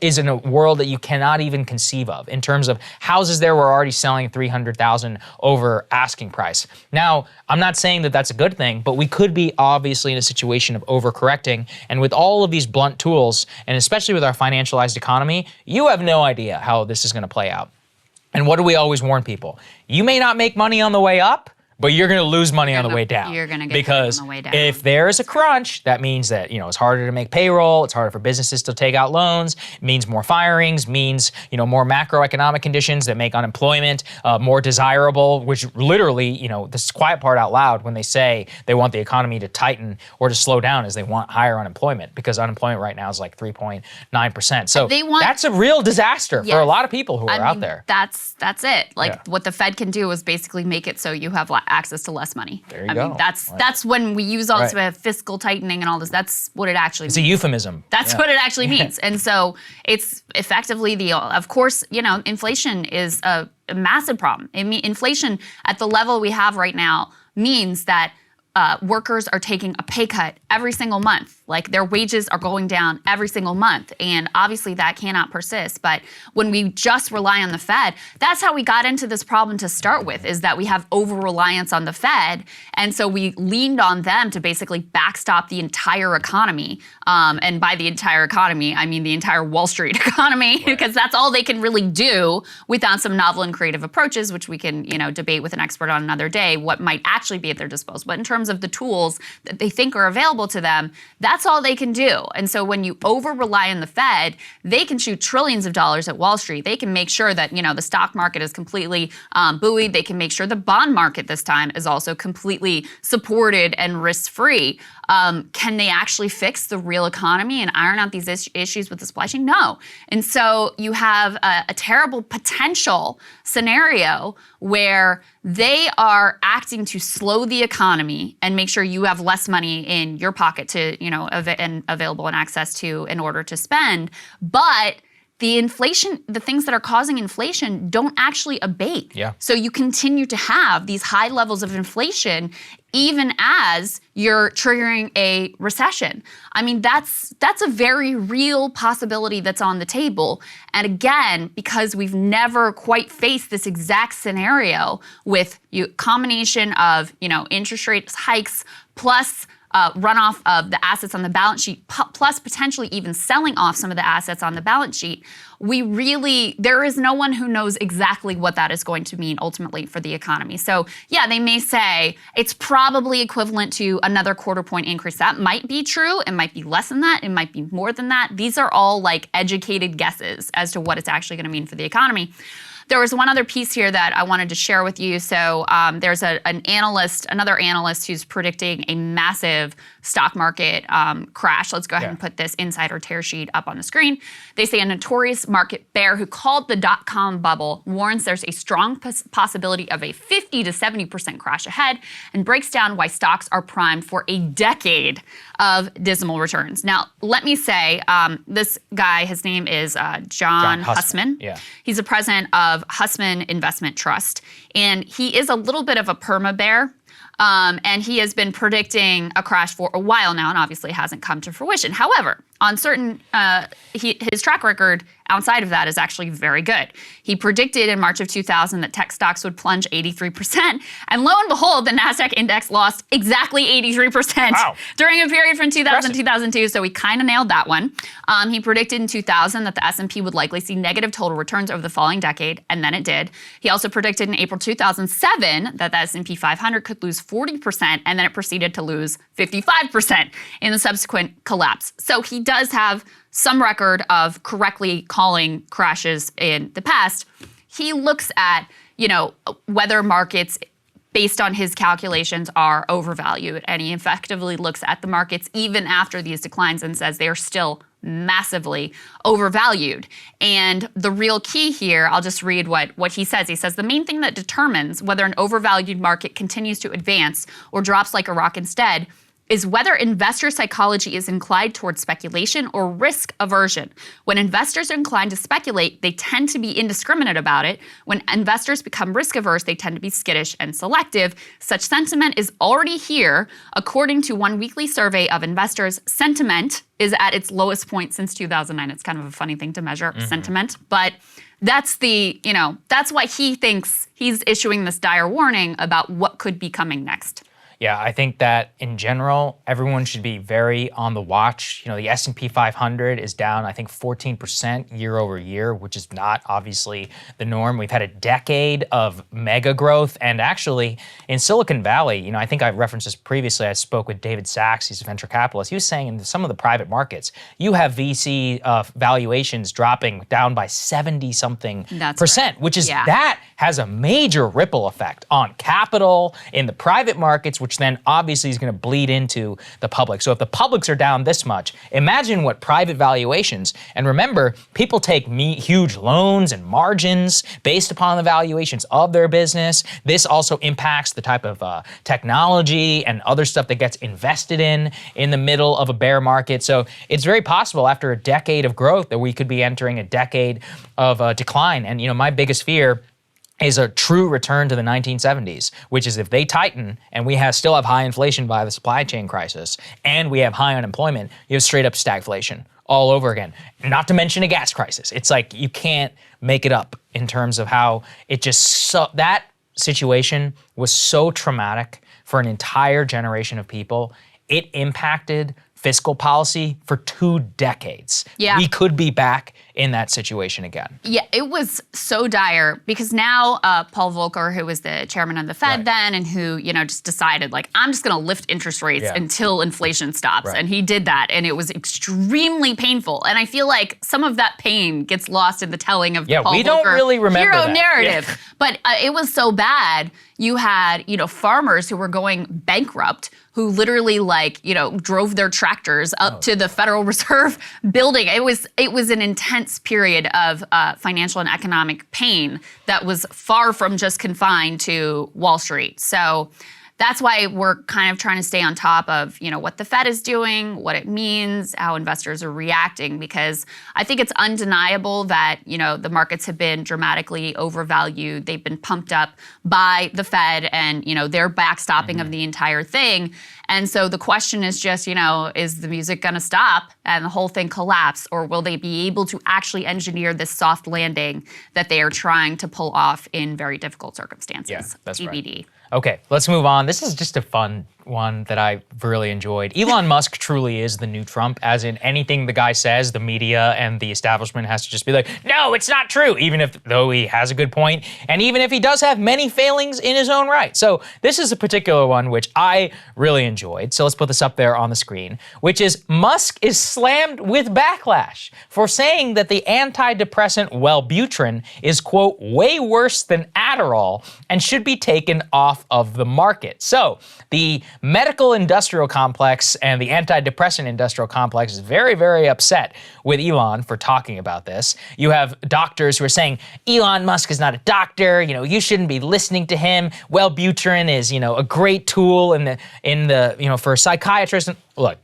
is in a world that you cannot even conceive of in terms of houses there were already selling 300,000 over asking price. Now, I'm not saying that that's a good thing, but we could be obviously in a situation of overcorrecting. And with all of these blunt tools, and especially with our financialized economy, you have no idea how this is going to play out. And what do we always warn people? You may not make money on the way up, but you're going to lose money on the way down. You're going to get because on the way down. If there is a crunch, that means that it's harder to make payroll. It's harder for businesses to take out loans. It means more firings. Means more macroeconomic conditions that make unemployment more desirable. Which literally, this quiet part out loud when they say they want the economy to tighten or to slow down is they want higher unemployment because unemployment right now is like 3.9%. So that's a real disaster for a lot of people who are out there. That's it. What the Fed can do is basically make it so you have access to less money. There you go. That's when we use all this fiscal tightening and all this. That's what it actually means. It's a euphemism. That's what it actually means. And so it's effectively of course, inflation is a massive problem. Inflation at the level we have right now means that workers are taking a pay cut every single month. Like their wages are going down every single month. And obviously that cannot persist. But when we just rely on the Fed, that's how we got into this problem to start with, is that we have over-reliance on the Fed. And so we leaned on them to basically backstop the entire economy. And by the entire economy, I mean the entire Wall Street economy, because that's all they can really do without some novel and creative approaches, which we can, debate with an expert on another day, what might actually be at their disposal. But in terms of the tools that they think are available to them, that's all they can do. And so when you over-rely on the Fed, they can shoot trillions of dollars at Wall Street. They can make sure that, the stock market is completely buoyed. They can make sure the bond market this time is also completely supported and risk-free. Can they actually fix the real economy and iron out these issues with the supply chain? No. And so you have a terrible potential scenario where they are acting to slow the economy and make sure you have less money in your pocket to, and available and access to in order to spend. But the inflation, the things that are causing inflation don't actually abate. Yeah. So you continue to have these high levels of inflation even as you're triggering a recession. I mean, that's a very real possibility that's on the table. And again, because we've never quite faced this exact scenario with combination of, interest rate hikes plus runoff of the assets on the balance sheet, plus potentially even selling off some of the assets on the balance sheet, there is no one who knows exactly what that is going to mean ultimately for the economy. So yeah, they may say it's probably equivalent to another quarter point increase. That might be true. It might be less than that. It might be more than that. These are all like educated guesses as to what it's actually going to mean for the economy. There was one other piece here that I wanted to share with you. So there's another analyst who's predicting a massive stock market crash. Let's go ahead and put this insider tear sheet up on the screen. They say a notorious market bear who called the dot-com bubble warns there's a strong possibility of a 50 to 70% crash ahead and breaks down why stocks are primed for a decade of dismal returns. Now, let me say, this guy, his name is John Hussman. Yeah. He's the president of Hussman Investment Trust, and he is a little bit of a perma bear. And he has been predicting a crash for a while now, and obviously hasn't come to fruition. However, on certain, his track record outside of that is actually very good. He predicted in March of 2000 that tech stocks would plunge 83%, and lo and behold, the NASDAQ index lost exactly 83% during a period from 2000 to 2002, so he kind of nailed that one. He predicted in 2000 that the S&P would likely see negative total returns over the following decade, and then it did. He also predicted in April 2007 that the S&P 500 could lose 40%, and then it proceeded to lose 55% in the subsequent collapse. So he does have some record of correctly calling crashes in the past. He looks at, whether markets based on his calculations are overvalued, and he effectively looks at the markets even after these declines and says they're still massively overvalued. And the real key here, I'll just read what he says. He says, the main thing that determines whether an overvalued market continues to advance or drops like a rock instead is whether investor psychology is inclined towards speculation or risk aversion. When investors are inclined to speculate, they tend to be indiscriminate about it. When investors become risk averse, they tend to be skittish and selective. Such sentiment is already here. According to one weekly survey of investors, sentiment is at its lowest point since 2009. It's kind of a funny thing to measure, sentiment, but that's that's why he thinks he's issuing this dire warning about what could be coming next. Yeah, I think that in general, everyone should be very on the watch. The S&P 500 is down, I think, 14% year over year, which is not obviously the norm. We've had a decade of mega growth. And actually, in Silicon Valley, I think I referenced this previously. I spoke with David Sachs, he's a venture capitalist. He was saying in some of the private markets, you have VC valuations dropping down by 70-something percent, which is that has a major ripple effect on capital in the private markets, which then obviously is going to bleed into the public. So if the publics are down this much, imagine what private valuations, and remember, people take huge loans and margins based upon the valuations of their business. This also impacts the type of technology and other stuff that gets invested in the middle of a bear market. So it's very possible after a decade of growth that we could be entering a decade of decline. And my biggest fear is a true return to the 1970s, which is if they tighten and we still have high inflation via the supply chain crisis and we have high unemployment, you have straight up stagflation all over again. Not to mention a gas crisis. It's like you can't make it up in terms of how it that situation was so traumatic for an entire generation of people. It impacted fiscal policy for 2 decades. Yeah. We could be back in that situation again. Yeah, it was so dire because now Paul Volcker, who was the chairman of the Fed then and who, just decided I'm just going to lift interest rates until inflation stops. And he did that and it was extremely painful. And I feel like some of that pain gets lost in the telling of the Paul we Volcker don't really remember hero that. narrative. But it was so bad. You had, farmers who were going bankrupt who literally drove their tractors up to the Federal Reserve building. It was an intense period of financial and economic pain that was far from just confined to Wall Street. So that's why we're kind of trying to stay on top of, what the Fed is doing, what it means, how investors are reacting, because I think it's undeniable that, the markets have been dramatically overvalued. They've been pumped up by the Fed and, their backstopping of the entire thing. And so the question is just, is the music going to stop and the whole thing collapse, or will they be able to actually engineer this soft landing that they are trying to pull off in very difficult circumstances? Yeah, that's TBD. right. Okay, let's move on. This is just a fun one that I really enjoyed. Elon Musk truly is the new Trump, as in anything the guy says, the media and the establishment has to just be like, no, it's not true, though he has a good point, and even if he does have many failings in his own right. So this is a particular one which I really enjoyed. So let's put this up there on the screen, which is Musk is slammed with backlash for saying that the antidepressant Wellbutrin is, quote, way worse than Adderall and should be taken off of the market. So the medical industrial complex and the antidepressant industrial complex is very, very upset with Elon for talking about this. You have doctors who are saying, Elon Musk is not a doctor, you shouldn't be listening to him. Wellbutrin is, a great tool in the for psychiatrists. Look,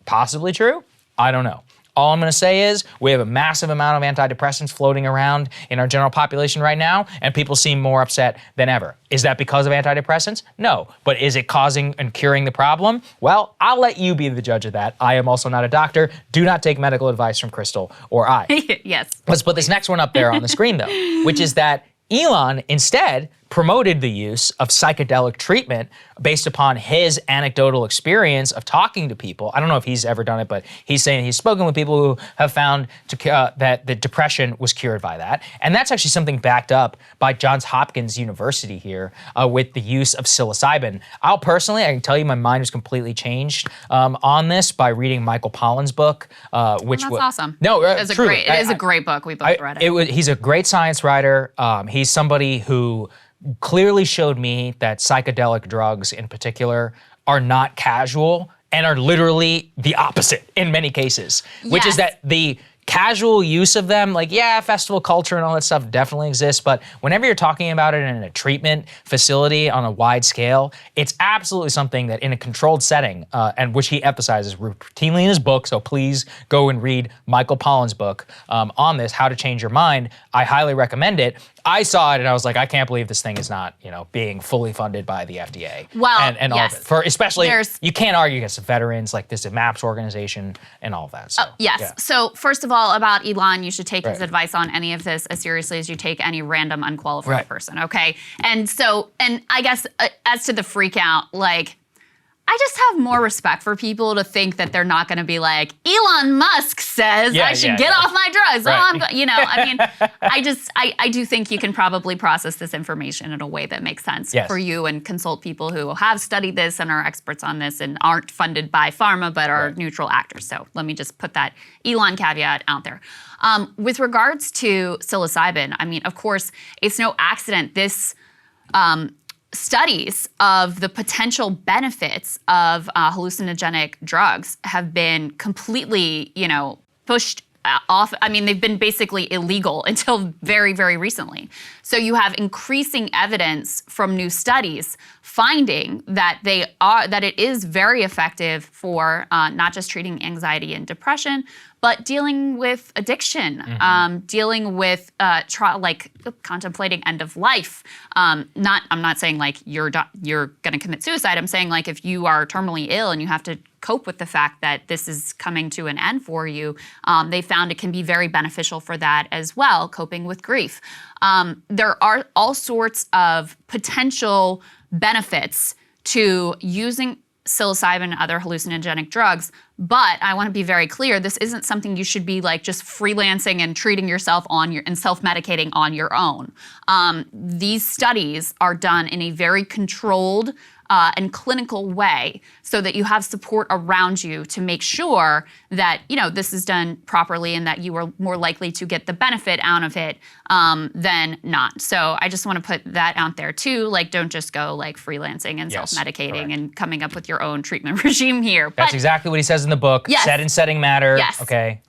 possibly true. I don't know. All I'm going to say is we have a massive amount of antidepressants floating around in our general population right now, and people seem more upset than ever. Is that because of antidepressants? No. But is it causing and curing the problem? Well, I'll let you be the judge of that. I am also not a doctor. Do not take medical advice from Krystal or I. Yes. Let's put this next one up there on the screen, though, which is that Elon instead promoted the use of psychedelic treatment based upon his anecdotal experience of talking to people. I don't know if he's ever done it, but he's saying he's spoken with people who have found that the depression was cured by that. And that's actually something backed up by Johns Hopkins University here with the use of psilocybin. I can tell you my mind was completely changed on this by reading Michael Pollan's book. Which that's awesome. No, it is truly. It is a great book. We both read it. He's a great science writer. He's somebody who clearly showed me that psychedelic drugs in particular are not casual and are literally the opposite in many cases, which is that the casual use of them, like, yeah, festival culture and all that stuff definitely exists, but whenever you're talking about it in a treatment facility on a wide scale, it's absolutely something that in a controlled setting, and which he emphasizes routinely in his book, so please go and read Michael Pollan's book on this, How to Change Your Mind. I highly recommend it. I saw it and I was like, I can't believe this thing is not, being fully funded by the FDA. Well, and all of yes. it. For especially, you can't argue against the veterans, like this is a MAPS organization and all of that. So, yes. yeah. So first of all, about Elon, you should take his advice on any of this as seriously as you take any random unqualified person, okay? And I guess as to the freak out, like, I just have more respect for people to think that they're not going to be like, Elon Musk says I should get off my drugs. Right. I mean, I do think you can probably process this information in a way that makes sense for you and consult people who have studied this and are experts on this and aren't funded by pharma but are neutral actors. So let me just put that Elon caveat out there. With regards to psilocybin, I mean, of course, it's no accident this studies of the potential benefits of hallucinogenic drugs have been completely, pushed off. I mean, they've been basically illegal until very, very recently. So you have increasing evidence from new studies finding that it is very effective for not just treating anxiety and depression, but dealing with addiction, dealing with contemplating end of life. I'm not saying like you're going to commit suicide. I'm saying like if you are terminally ill and you have to cope with the fact that this is coming to an end for you, they found it can be very beneficial for that as well, coping with grief. There are all sorts of potential benefits to using psilocybin and other hallucinogenic drugs, but I want to be very clear, this isn't something you should be like just freelancing and treating yourself and self-medicating on your own. These studies are done in a very controlled and clinical way so that you have support around you to make sure that, this is done properly and that you are more likely to get the benefit out of it than not. So I just want to put that out there too. Like, don't just go like freelancing and self-medicating and coming up with your own treatment regime here. That's exactly what he says in the book. Set and setting matter. Yes. Okay.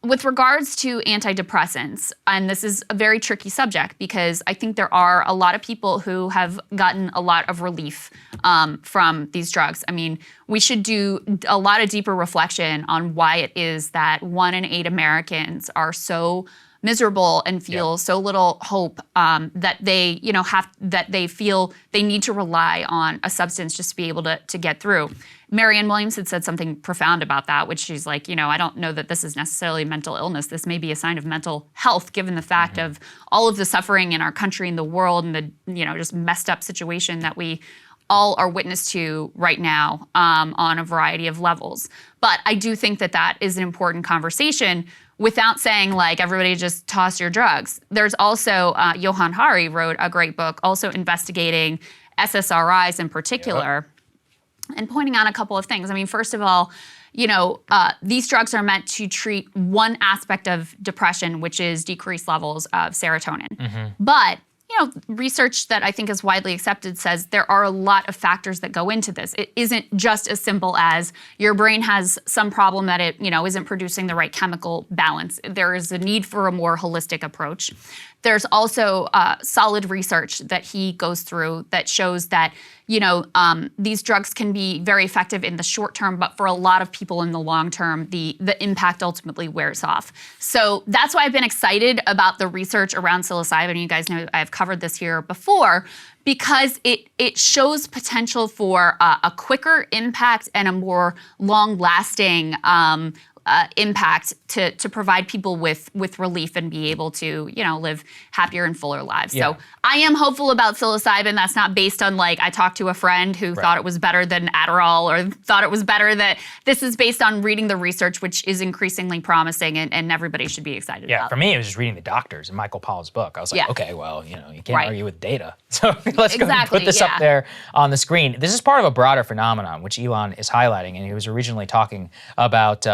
With regards to antidepressants, and this is a very tricky subject because I think there are a lot of people who have gotten a lot of relief from these drugs. I mean, we should do a lot of deeper reflection on why it is that 1 in 8 Americans are so miserable and feel so little hope that they, that they feel they need to rely on a substance just to be able to get through. Marianne Williams had said something profound about that, which she's like, I don't know that this is necessarily mental illness. This may be a sign of mental health, given the fact of all of the suffering in our country and the world and the, just messed up situation that we all are witness to right now on a variety of levels. But I do think that that is an important conversation without saying like everybody just toss your drugs. There's also, Johan Hari wrote a great book also investigating SSRIs in particular and pointing out a couple of things. I mean, first of all, these drugs are meant to treat one aspect of depression, which is decreased levels of serotonin. But research that I think is widely accepted says there are a lot of factors that go into this. It isn't just as simple as your brain has some problem that it, isn't producing the right chemical balance. There is a need for a more holistic approach. There's also solid research that he goes through that shows that, these drugs can be very effective in the short term, but for a lot of people in the long term, the impact ultimately wears off. So that's why I've been excited about the research around psilocybin. You guys know I've covered this here before, because it shows potential for a quicker impact and a more long-lasting impact to provide people with relief and be able to, live happier and fuller lives. So I am hopeful about psilocybin. That's not based on like, I talked to a friend who thought it was better than Adderall or thought it was better. That this is based on reading the research, which is increasingly promising and everybody should be excited about. For me, it was just reading the doctors and Michael Pollan's book. I was like, okay, well, you can't argue with data. So let's go and put this up there on the screen. This is part of a broader phenomenon, which Elon is highlighting. And he was originally talking about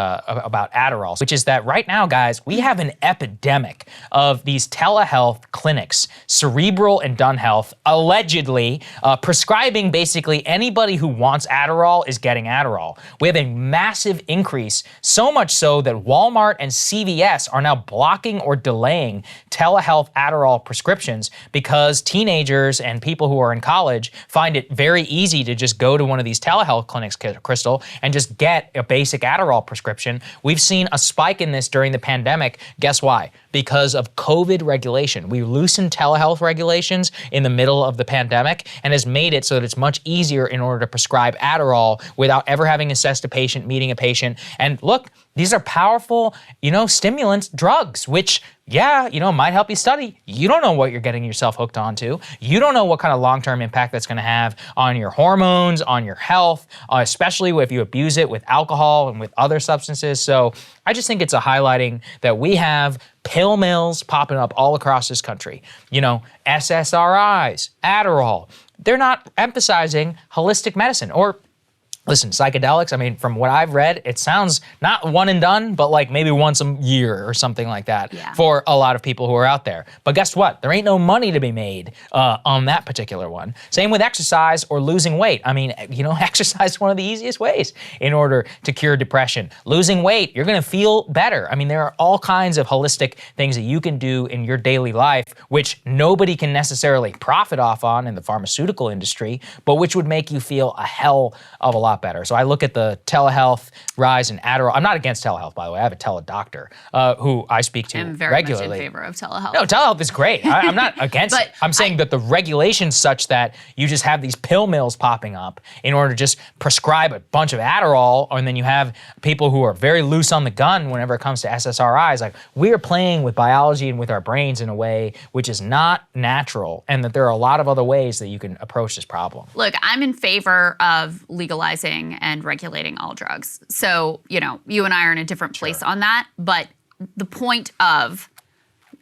about Adderall, which is that right now, guys, we have an epidemic of these telehealth clinics, Cerebral and Dunn Health, allegedly prescribing basically anybody who wants Adderall is getting Adderall. We have a massive increase, so much so that Walmart and CVS are now blocking or delaying telehealth Adderall prescriptions because teenagers and people who are in college find it very easy to just go to one of these telehealth clinics, Krystal, and just get a basic Adderall prescription. We've seen a spike in this during the pandemic. Guess why? Because of COVID regulation. We loosened telehealth regulations in the middle of the pandemic and has made it so that it's much easier in order to prescribe Adderall without ever having assessed a patient, meeting a patient. And look, these are powerful, stimulants, drugs, which, might help you study. You don't know what you're getting yourself hooked onto. You don't know what kind of long-term impact that's going to have on your hormones, on your health, especially if you abuse it with alcohol and with other substances. So I just think it's a highlighting that we have pill mills popping up all across this country. SSRIs, Adderall. They're not emphasizing holistic medicine or listen, psychedelics, from what I've read, it sounds not one and done, but like maybe once a year or something like that for a lot of people who are out there. But guess what? There ain't no money to be made on that particular one. Same with exercise or losing weight. Exercise is one of the easiest ways in order to cure depression. Losing weight, you're gonna feel better. There are all kinds of holistic things that you can do in your daily life, which nobody can necessarily profit off on in the pharmaceutical industry, but which would make you feel a hell of a lot better. So I look at the telehealth rise in Adderall. I'm not against telehealth, by the way. I have a teledoctor who I speak to I'm very regularly. much in favor of telehealth. No, telehealth is great. I'm not against it. I'm saying that the regulation's such that you just have these pill mills popping up in order to just prescribe a bunch of Adderall, and then you have people who are very loose on the gun whenever it comes to SSRIs. Like, we are playing with biology and with our brains in a way which is not natural, and that there are a lot of other ways that you can approach this problem. Look, I'm in favor of legalizing and regulating all drugs. So, you and I are in a different place on that. But the point of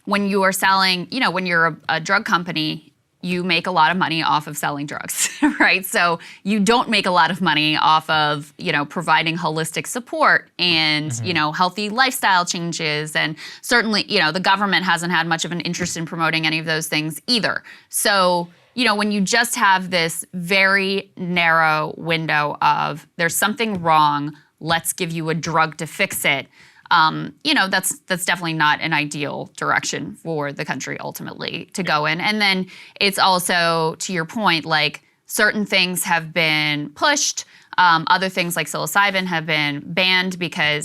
when you are selling, when you're a drug company, you make a lot of money off of selling drugs, right? So you don't make a lot of money off of, providing holistic support and, healthy lifestyle changes. And certainly, the government hasn't had much of an interest in promoting any of those things either. So, when you just have this very narrow window of there's something wrong, let's give you a drug to fix it, that's definitely not an ideal direction for the country ultimately to go in. And then it's also, to your point, like certain things have been pushed. Other things like psilocybin have been banned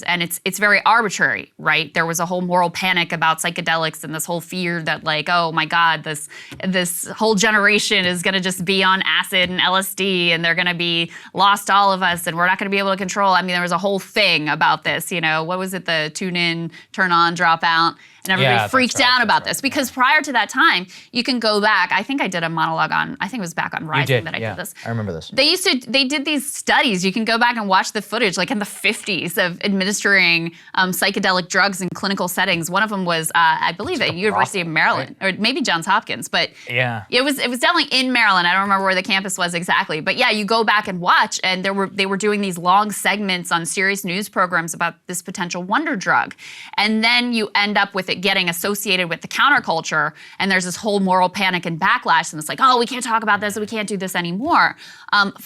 and it's very arbitrary, right? There was a whole moral panic about psychedelics and this whole fear that like, oh my God, this whole generation is gonna just be on acid and LSD and they're gonna be lost all of us and we're not gonna be able to control. There was a whole thing about this, what was it? The tune in, turn on, drop out. And everybody freaked out about this because prior to that time, you can go back. I think I did a monologue I think it was back on Rising that I did this. I remember this. They did these studies. You can go back and watch the footage like in the 50s of administering psychedelic drugs in clinical settings. One of them was, I believe, at University of Maryland, right? Or maybe Johns Hopkins, but it was definitely in Maryland. I don't remember where the campus was exactly, but yeah, you go back and watch and they were doing these long segments on serious news programs about this potential wonder drug. And then you end up with it getting associated with the counterculture, and there's this whole moral panic and backlash, and it's like, oh, we can't talk about this, we can't do this anymore.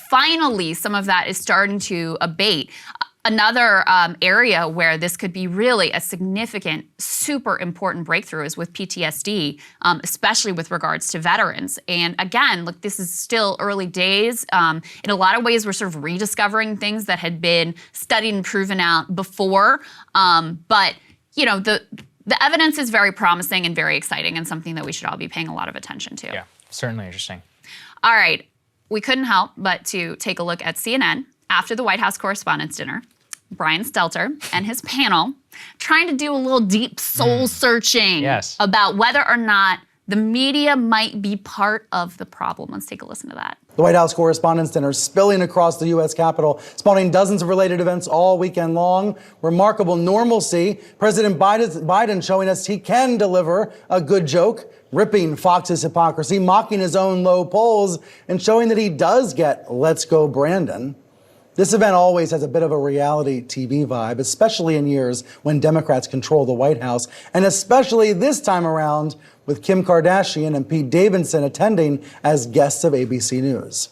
Finally, some of that is starting to abate. Another area where this could be really a significant, super important breakthrough is with PTSD, especially with regards to veterans. And again, look, this is still early days. In a lot of ways, we're sort of rediscovering things that had been studied and proven out before. But the evidence is very promising and very exciting and something that we should all be paying a lot of attention to. Yeah, certainly interesting. All right, we couldn't help but to take a look at CNN after the White House Correspondents' Dinner. Brian Stelter and his panel trying to do a little deep soul searching about whether or not the media might be part of the problem. Let's take a listen to that. The White House Correspondents' Dinner spilling across the U.S. Capitol, spawning dozens of related events all weekend long. Remarkable normalcy. President Biden showing us he can deliver a good joke, ripping Fox's hypocrisy, mocking his own low polls, and showing that he does get "Let's Go Brandon." This event always has a bit of a reality TV vibe, especially in years when Democrats control the White House, and especially this time around with Kim Kardashian and Pete Davidson attending as guests of ABC News.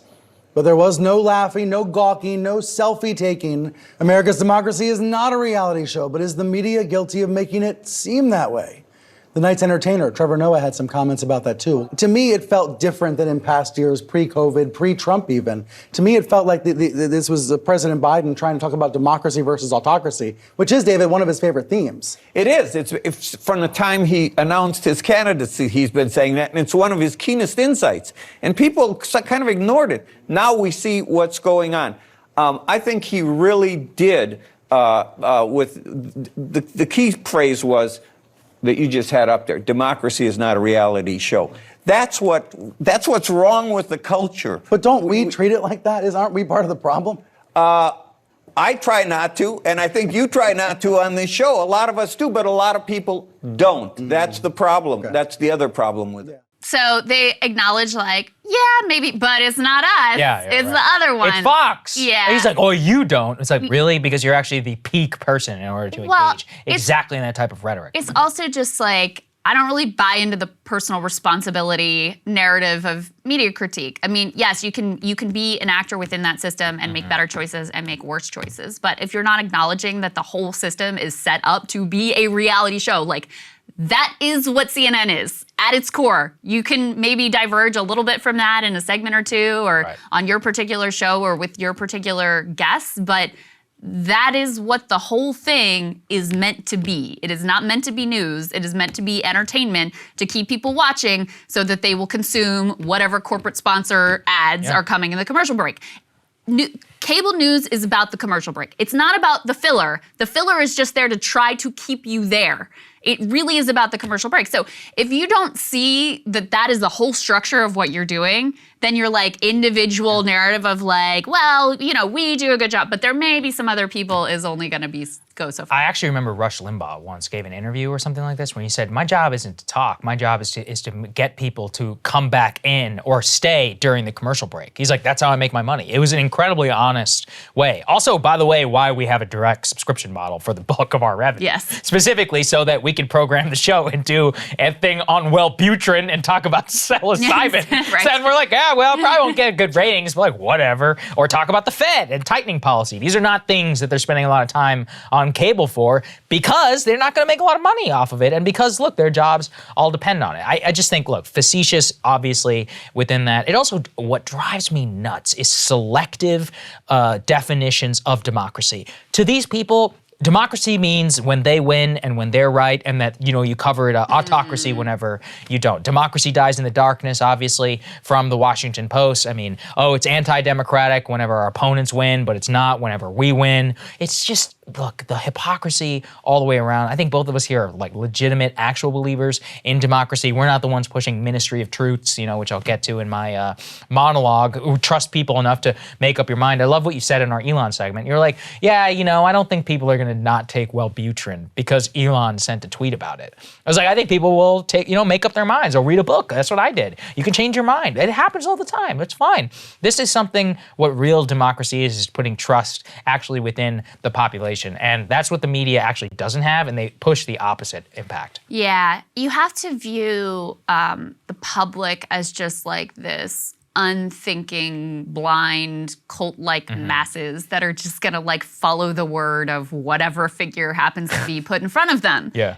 But there was no laughing, no gawking, no selfie taking. America's democracy is not a reality show, but is the media guilty of making it seem that way? The night's entertainer, Trevor Noah, had some comments about that too. To me, it felt different than in past years, pre-COVID, pre-Trump even. To me, it felt like this was President Biden trying to talk about democracy versus autocracy, which is, David, one of his favorite themes. It is. It's from the time he announced his candidacy, he's been saying that, and it's one of his keenest insights. And people kind of ignored it. Now we see what's going on. I think he really did, with the key phrase was, that you just had up there. Democracy is not a reality show. That's what's wrong with the culture. But don't we treat it like that? Aren't we part of the problem? I try not to, and I think you try not to on this show. A lot of us do, but a lot of people don't. That's the problem. Okay. That's the other problem with it. So they acknowledge, like, yeah, maybe, but it's not us. Yeah, it's right. the other one. It's Fox. Yeah. And he's like, oh, you don't. It's like, really? Because you're actually the peak person in order to engage exactly in that type of rhetoric. It's also just like, I don't really buy into the personal responsibility narrative of media critique. I mean, yes, you can be an actor within that system and make better choices and make worse choices. But if you're not acknowledging that the whole system is set up to be a reality show, like, that is what CNN is at its core. You can maybe diverge a little bit from that in a segment or two or on your particular show or with your particular guests, but that is what the whole thing is meant to be. It is not meant to be news. It is meant to be entertainment to keep people watching so that they will consume whatever corporate sponsor ads are coming in the commercial break. Cable news is about the commercial break. It's not about the filler. The filler is just there to try to keep you there. It really is about the commercial break. So if you don't see that that is the whole structure of what you're doing, then your like individual narrative of like, well, you know, we do a good job, but there may be some other people is only going to go so far. I actually remember Rush Limbaugh once gave an interview or something like this when he said, my job isn't to talk. My job is to get people to come back in or stay during the commercial break. He's like, that's how I make my money. It was an incredibly honest way. Also, by the way, why we have a direct subscription model for the bulk of our revenue. Yes. Specifically so that we can program the show and do a thing on Wellbutrin and talk about psilocybin. Right. So, and we're like, well, probably won't get good ratings, but like, whatever. Or talk about the Fed and tightening policy. These are not things that they're spending a lot of time on cable for because they're not going to make a lot of money off of it. And because, look, their jobs all depend on it. I just think, look, facetious, obviously, within that. It also, what drives me nuts is selective definitions of democracy. To these people, democracy means when they win and when they're right, and that, you know, you cover it autocracy whenever you don't. Democracy dies in the darkness, obviously, from the Washington Post. I mean, it's anti-democratic whenever our opponents win, but it's not whenever we win. It's just, look, the hypocrisy all the way around. I think both of us here are like legitimate, actual believers in democracy. We're not the ones pushing Ministry of Truths, you know, which I'll get to in my monologue, who trust people enough to make up your mind. I love what you said in our Elon segment. You're like, yeah, you know, I don't think people are going to not take Wellbutrin because Elon sent a tweet about it. I was like, I think people will make up their minds or read a book. That's what I did. You can change your mind. It happens all the time. It's fine. This is something, what real democracy is putting trust actually within the population. And that's what the media actually doesn't have, and they push the opposite impact. Yeah, you have to view the public as just like this unthinking, blind, cult-like masses that are just gonna like follow the word of whatever figure happens to be put in front of them. Yeah.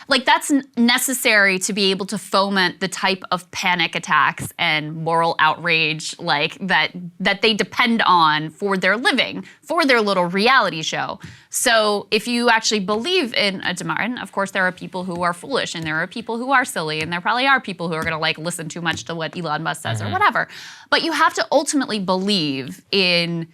Like, that's necessary to be able to foment the type of panic attacks and moral outrage like that they depend on for their living, for their little reality show. So if you actually believe in a democracy, and of course there are people who are foolish and there are people who are silly and there probably are people who are going to like listen too much to what Elon Musk says or whatever. But you have to ultimately believe in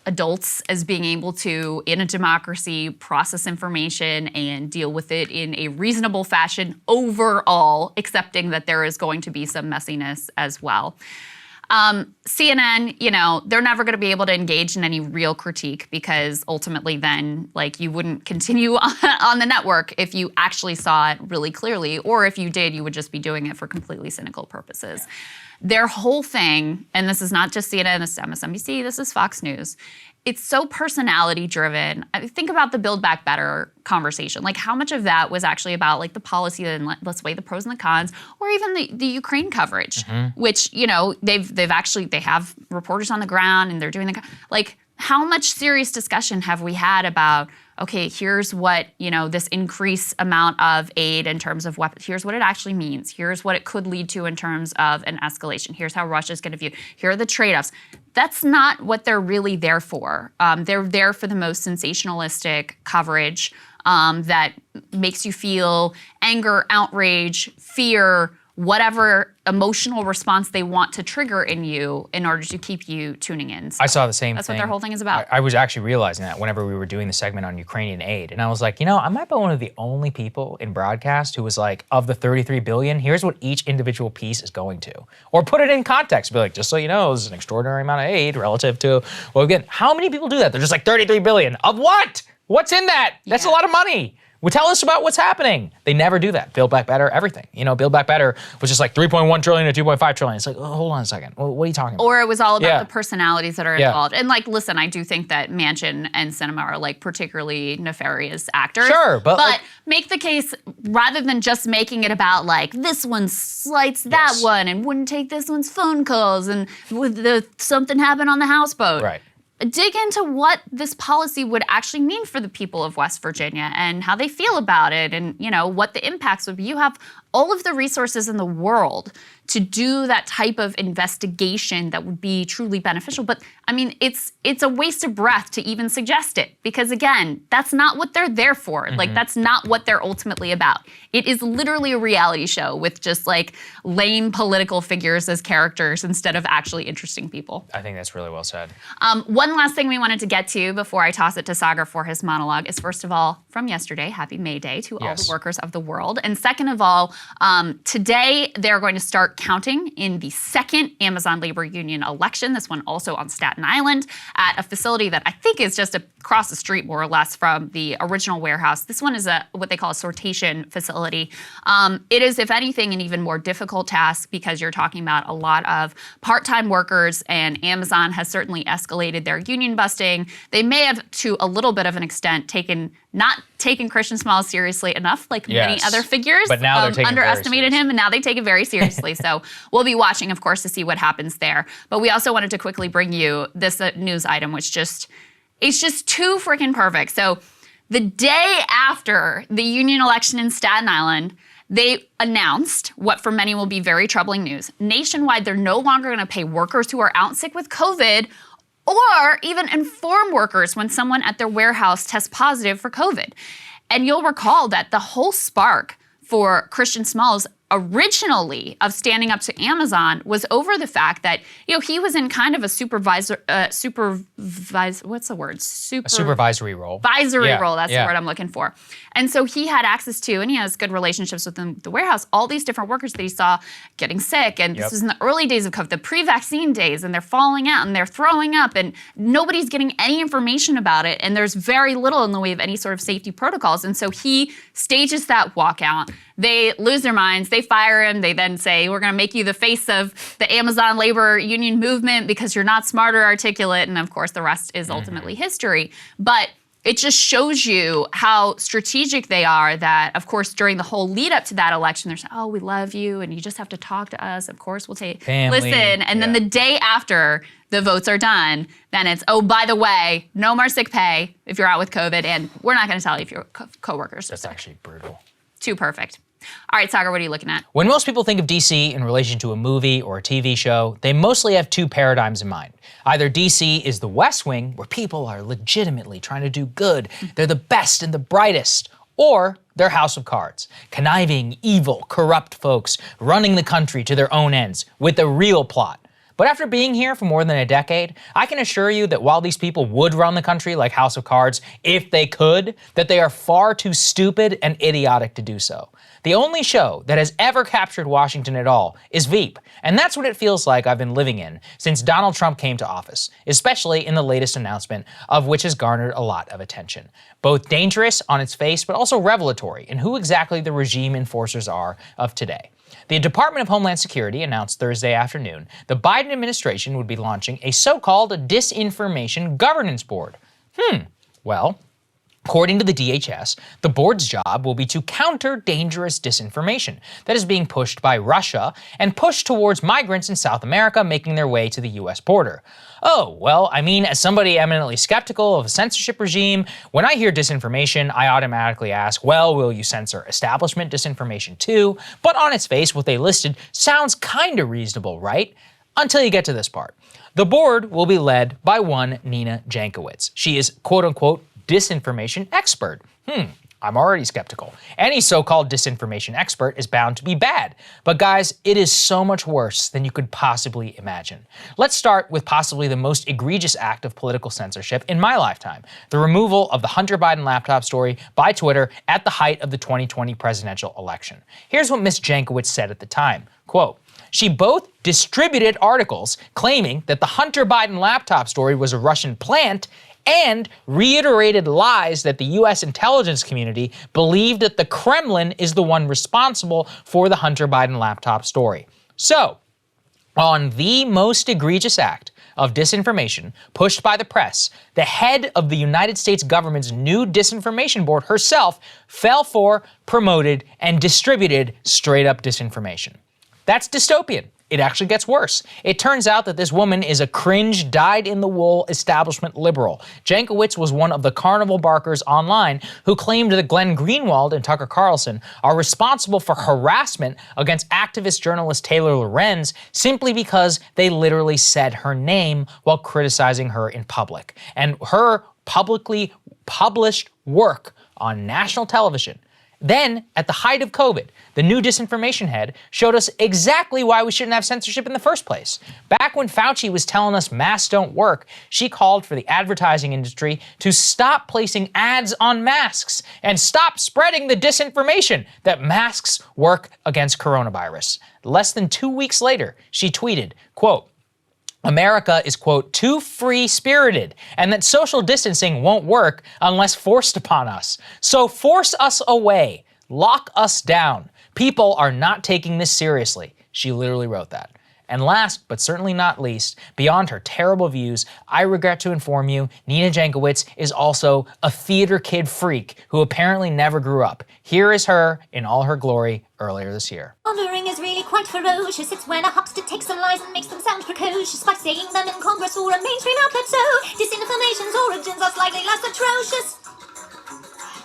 adults as being able to, in a democracy, process information and deal with it in a reasonable fashion overall, accepting that there is going to be some messiness as well. CNN, they're never going to be able to engage in any real critique because ultimately then, you wouldn't continue on the network if you actually saw it really clearly, or if you did, you would just be doing it for completely cynical purposes. Their whole thing, and this is not just CNN, this is MSNBC, this is Fox News, it's so personality driven. Think about the Build Back Better conversation. How much of that was actually about the policy and let's weigh the pros and the cons, or even the Ukraine coverage, which, they have reporters on the ground and they're doing how much serious discussion have we had about, okay, here's what, this increased amount of aid in terms of weapons, here's what it actually means, here's what it could lead to in terms of an escalation, here's how Russia's going to view, here are the trade-offs. That's not what they're really there for. They're there for the most sensationalistic coverage that makes you feel anger, outrage, fear, whatever emotional response they want to trigger in you in order to keep you tuning in. So I saw the same thing. That's what their whole thing is about. I was actually realizing that whenever we were doing the segment on Ukrainian aid. And I was like, I might be one of the only people in broadcast who was like, of the 33 billion, here's what each individual piece is going to. Or put it in context. Be like, just so you know, this is an extraordinary amount of aid relative to, well, again, how many people do that? They're just like 33 billion. Of what? What's in that? That's a lot of money. Well, tell us about what's happening. They never do that. Build Back Better, everything. Build Back Better was just 3.1 trillion to 2.5 trillion. It's hold on a second. Well, what are you talking about? Or it was all about the personalities that are involved. And listen, I do think that Manchin and Sinema are particularly nefarious actors. Sure, but make the case rather than just making it about this one slights that one and wouldn't take this one's phone calls and something happened on the houseboat. Right. Dig into what this policy would actually mean for the people of West Virginia and how they feel about it and, what the impacts would be. You have all of the resources in the world to do that type of investigation that would be truly beneficial. But it's a waste of breath to even suggest it because again, that's not what they're there for. That's not what they're ultimately about. It is literally a reality show with just lame political figures as characters instead of actually interesting people. I think that's really well said. One last thing we wanted to get to before I toss it to Saagar for his monologue is first of all, from yesterday, happy May Day to all the workers of the world. And second of all, today they're going to start counting in the second Amazon Labor Union election, this one also on Staten Island, at a facility that I think is just across the street more or less from the original warehouse. This one is what they call a sortation facility. It is, if anything, an even more difficult task because you're talking about a lot of part-time workers, and Amazon has certainly escalated their union busting. They may have, to a little bit of an extent, not taken Christian Smalls seriously enough, many other figures. But now they're taking underestimated him, and now they take it very seriously. So we'll be watching, of course, to see what happens there. But we also wanted to quickly bring you this news item, which it's just too freaking perfect. So the day after the union election in Staten Island, they announced what for many will be very troubling news. Nationwide, they're no longer going to pay workers who are out sick with COVID or even inform workers when someone at their warehouse tests positive for COVID. And you'll recall that the whole spark for Christian Smalls originally of standing up to Amazon was over the fact that, he was in kind of a supervisory role. Advisory role, that's the word I'm looking for. And so he had access to, and he has good relationships with the warehouse, all these different workers that he saw getting sick. And this was in the early days of COVID, the pre-vaccine days, and they're falling out and they're throwing up and nobody's getting any information about it. And there's very little in the way of any sort of safety protocols. And so he stages that walkout. They lose their minds. They fire him. They then say, we're going to make you the face of the Amazon labor union movement because you're not smart or articulate. And of course, the rest is ultimately history. But it just shows you how strategic they are that, of course, during the whole lead up to that election, they're saying, oh, we love you and you just have to talk to us. Of course, we'll take, listen. And then the day after the votes are done, then it's, oh, by the way, no more sick pay if you're out with COVID. And we're not going to tell you if your coworkers are sick. That's actually brutal. Too perfect. All right, Saagar, what are you looking at? When most people think of DC in relation to a movie or a TV show, they mostly have two paradigms in mind. Either DC is the West Wing, where people are legitimately trying to do good, they're the best and the brightest, or they're House of Cards, conniving, evil, corrupt folks running the country to their own ends with a real plot. But after being here for more than a decade, I can assure you that while these people would run the country like House of Cards if they could, that they are far too stupid and idiotic to do so. The only show that has ever captured Washington at all is Veep, and that's what it feels like I've been living in since Donald Trump came to office, especially in the latest announcement, of which has garnered a lot of attention. Both dangerous on its face, but also revelatory in who exactly the regime enforcers are of today. The Department of Homeland Security announced Thursday afternoon the Biden administration would be launching a so-called Disinformation Governance Board. Well, according to the DHS, the board's job will be to counter dangerous disinformation that is being pushed by Russia and pushed towards migrants in South America making their way to the US border. Oh, well, I mean, as somebody eminently skeptical of a censorship regime, when I hear disinformation, I automatically ask, well, will you censor establishment disinformation too? But on its face, what they listed sounds kinda reasonable, right? Until you get to this part. The board will be led by one Nina Jankowicz. She is quote-unquote disinformation expert. I'm already skeptical. Any so-called disinformation expert is bound to be bad. But guys, it is so much worse than you could possibly imagine. Let's start with possibly the most egregious act of political censorship in my lifetime, the removal of the Hunter Biden laptop story by Twitter at the height of the 2020 presidential election. Here's what Ms. Jankowicz said at the time, quote, "She both distributed articles claiming that the Hunter Biden laptop story was a Russian plant and reiterated lies that the US intelligence community believed that the Kremlin is the one responsible for the Hunter Biden laptop story." So, on the most egregious act of disinformation pushed by the press, the head of the United States government's new disinformation board herself fell for, promoted, and distributed straight-up disinformation. That's dystopian. It actually gets worse. It turns out that this woman is a cringe, dyed-in-the-wool establishment liberal. Jankowicz was one of the carnival barkers online who claimed that Glenn Greenwald and Tucker Carlson are responsible for harassment against activist journalist Taylor Lorenz simply because they literally said her name while criticizing her in public. And her publicly published work on national television. Then, at the height of COVID, the new disinformation head showed us exactly why we shouldn't have censorship in the first place. Back when Fauci was telling us masks don't work, she called for the advertising industry to stop placing ads on masks and stop spreading the disinformation that masks work against coronavirus. Less than 2 weeks later, she tweeted, quote, "America is, quote, too free-spirited, and that social distancing won't work unless forced upon us. So force us away. Lock us down. People are not taking this seriously." She literally wrote that. And last, but certainly not least, beyond her terrible views, I regret to inform you, Nina Jankowicz is also a theater kid freak who apparently never grew up. Here is her in all her glory earlier this year. Pondering is really quite ferocious. It's when a huckster takes some lies and makes them sound precocious by saying them in Congress or a mainstream outlet. So disinformation's origins are slightly less atrocious.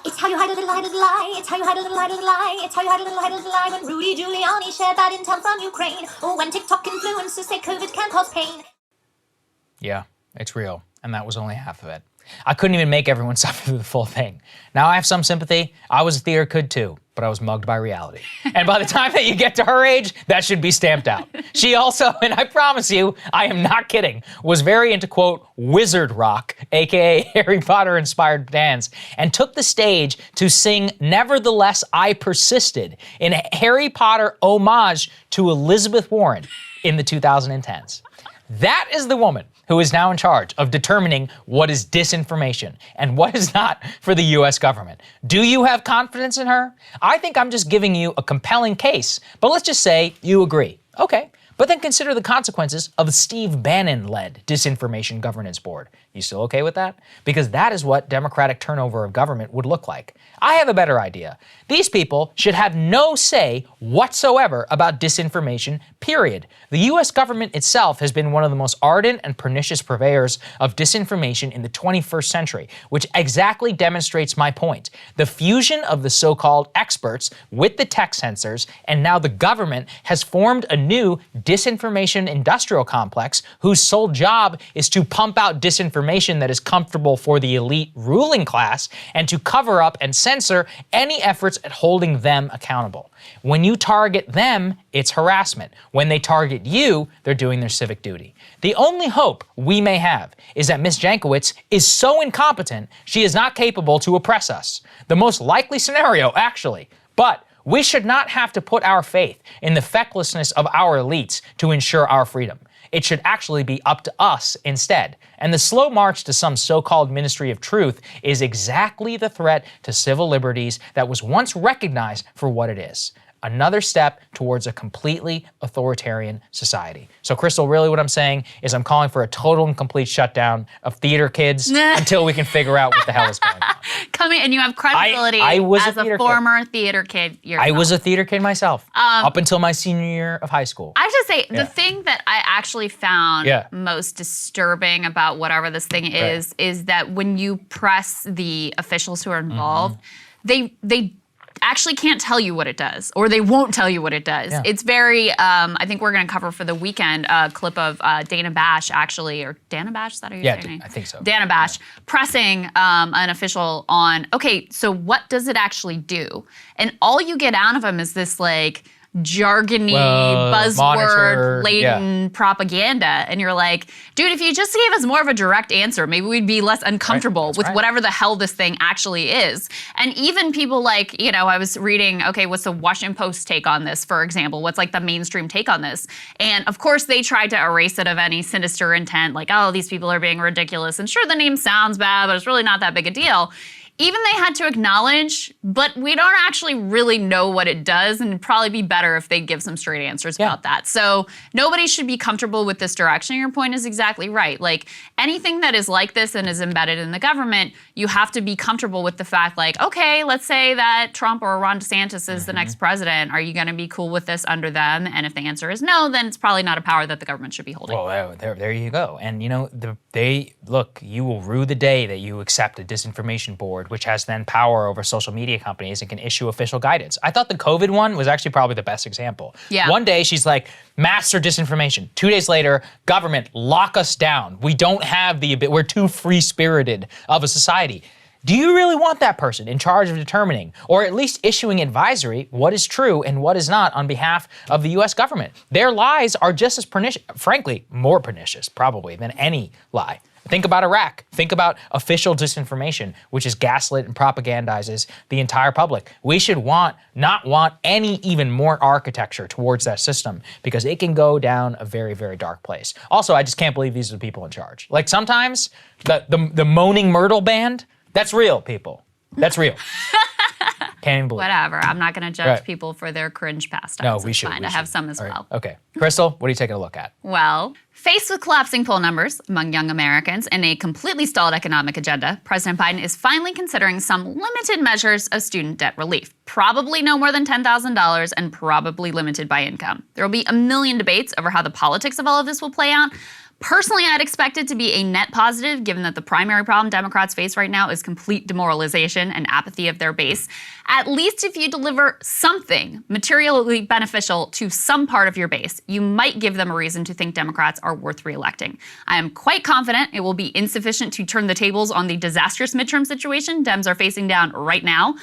It's how you hide a little lie. It's how you hide a little lie. It's how you hide a little lie when Rudy Giuliani shared that intel from Ukraine, or when TikTok influencers say COVID can cause pain. Yeah, it's real, and that was only half of it. I couldn't even make everyone suffer through the full thing. Now I have some sympathy. I was a theater kid too, but I was mugged by reality. And by the time that you get to her age, that should be stamped out. She also, and I promise you, I am not kidding, was very into, quote, wizard rock, aka Harry Potter inspired bands, and took the stage to sing Nevertheless I Persisted in a Harry Potter homage to Elizabeth Warren in the 2010s. That is the woman who is now in charge of determining what is disinformation and what is not for the US government. Do you have confidence in her? I think I'm just giving you a compelling case, but let's just say you agree. Okay, but then consider the consequences of the Steve Bannon-led Disinformation Governance Board. You still okay with that? Because that is what democratic turnover of government would look like. I have a better idea. These people should have no say whatsoever about disinformation, period. The US government itself has been one of the most ardent and pernicious purveyors of disinformation in the 21st century, which exactly demonstrates my point. The fusion of the so-called experts with the tech censors, and now the government has formed a new disinformation industrial complex whose sole job is to pump out disinformation that is comfortable for the elite ruling class and to cover up and censor any efforts at holding them accountable. When you target them, it's harassment. When they target you, they're doing their civic duty. The only hope we may have is that Ms. Jankowicz is so incompetent she is not capable to oppress us. The most likely scenario, actually. But we should not have to put our faith in the fecklessness of our elites to ensure our freedom. It should actually be up to us instead. And the slow march to some so-called ministry of truth is exactly the threat to civil liberties that was once recognized for what it is. Another step towards a completely authoritarian society. So Krystal, really what I'm saying is I'm calling for a total and complete shutdown of theater kids until we can figure out what the hell is going on. Come in, and you have credibility I was as a former theater kid yourself. I was a theater kid myself, up until my senior year of high school. I have to say, the thing that I actually found Yeah. most disturbing about whatever this thing is that when you press the officials who are involved, they actually can't tell you what it does, or they won't tell you what it does. Yeah. It's very, I think we're going to cover for the weekend a clip of Dana Bash, actually, or Dana Bash, is that how you say her name? I think so. Dana Bash pressing an official on, okay, so what does it actually do? And all you get out of him is this like jargony, buzzword-laden propaganda. And you're like, dude, if you just gave us more of a direct answer, maybe we'd be less uncomfortable with whatever the hell this thing actually is. And even people like, you know, I was reading, okay, what's the Washington Post take on this, for example? What's like the mainstream take on this? And of course, they tried to erase it of any sinister intent, like, oh, these people are being ridiculous. And sure, the name sounds bad, but it's really not that big a deal. Even they had to acknowledge, but we don't actually really know what it does, and it'd probably be better if they give some straight answers about that. So nobody should be comfortable with this direction. Your point is exactly right. Like anything that is like this and is embedded in the government, you have to be comfortable with the fact like, okay, let's say that Trump or Ron DeSantis is the next president. Are you gonna be cool with this under them? And if the answer is no, then it's probably not a power that the government should be holding. Well, there you go. And you know, look, you will rue the day that you accept a disinformation board, which has then power over social media companies and can issue official guidance. I thought the COVID one was actually probably the best example. Yeah. One day she's like, master disinformation. 2 days later, government, lock us down. We don't have we're too free-spirited of a society. Do you really want that person in charge of determining, or at least issuing advisory, what is true and what is not on behalf of the US government? Their lies are just as pernicious, frankly, more pernicious probably than any lie. Think about Iraq. Think about official disinformation, which is gaslit and propagandizes the entire public. We should not want any even more architecture towards that system because it can go down a very, very dark place. Also, I just can't believe these are the people in charge. Like sometimes the Moaning Myrtle Band, that's real, people. That's real. Can't even believe it. Whatever. I'm not going to judge people for their cringe pastimes. No, we should. I have some as well. Okay. Krystal, what are you taking a look at? Well, faced with collapsing poll numbers among young Americans and a completely stalled economic agenda, President Biden is finally considering some limited measures of student debt relief. Probably no more than $10,000 and probably limited by income. There will be a million debates over how the politics of all of this will play out. Personally, I'd expect it to be a net positive, given that the primary problem Democrats face right now is complete demoralization and apathy of their base. At least if you deliver something materially beneficial to some part of your base, you might give them a reason to think Democrats are worth reelecting. I am quite confident it will be insufficient to turn the tables on the disastrous midterm situation Dems are facing down right now.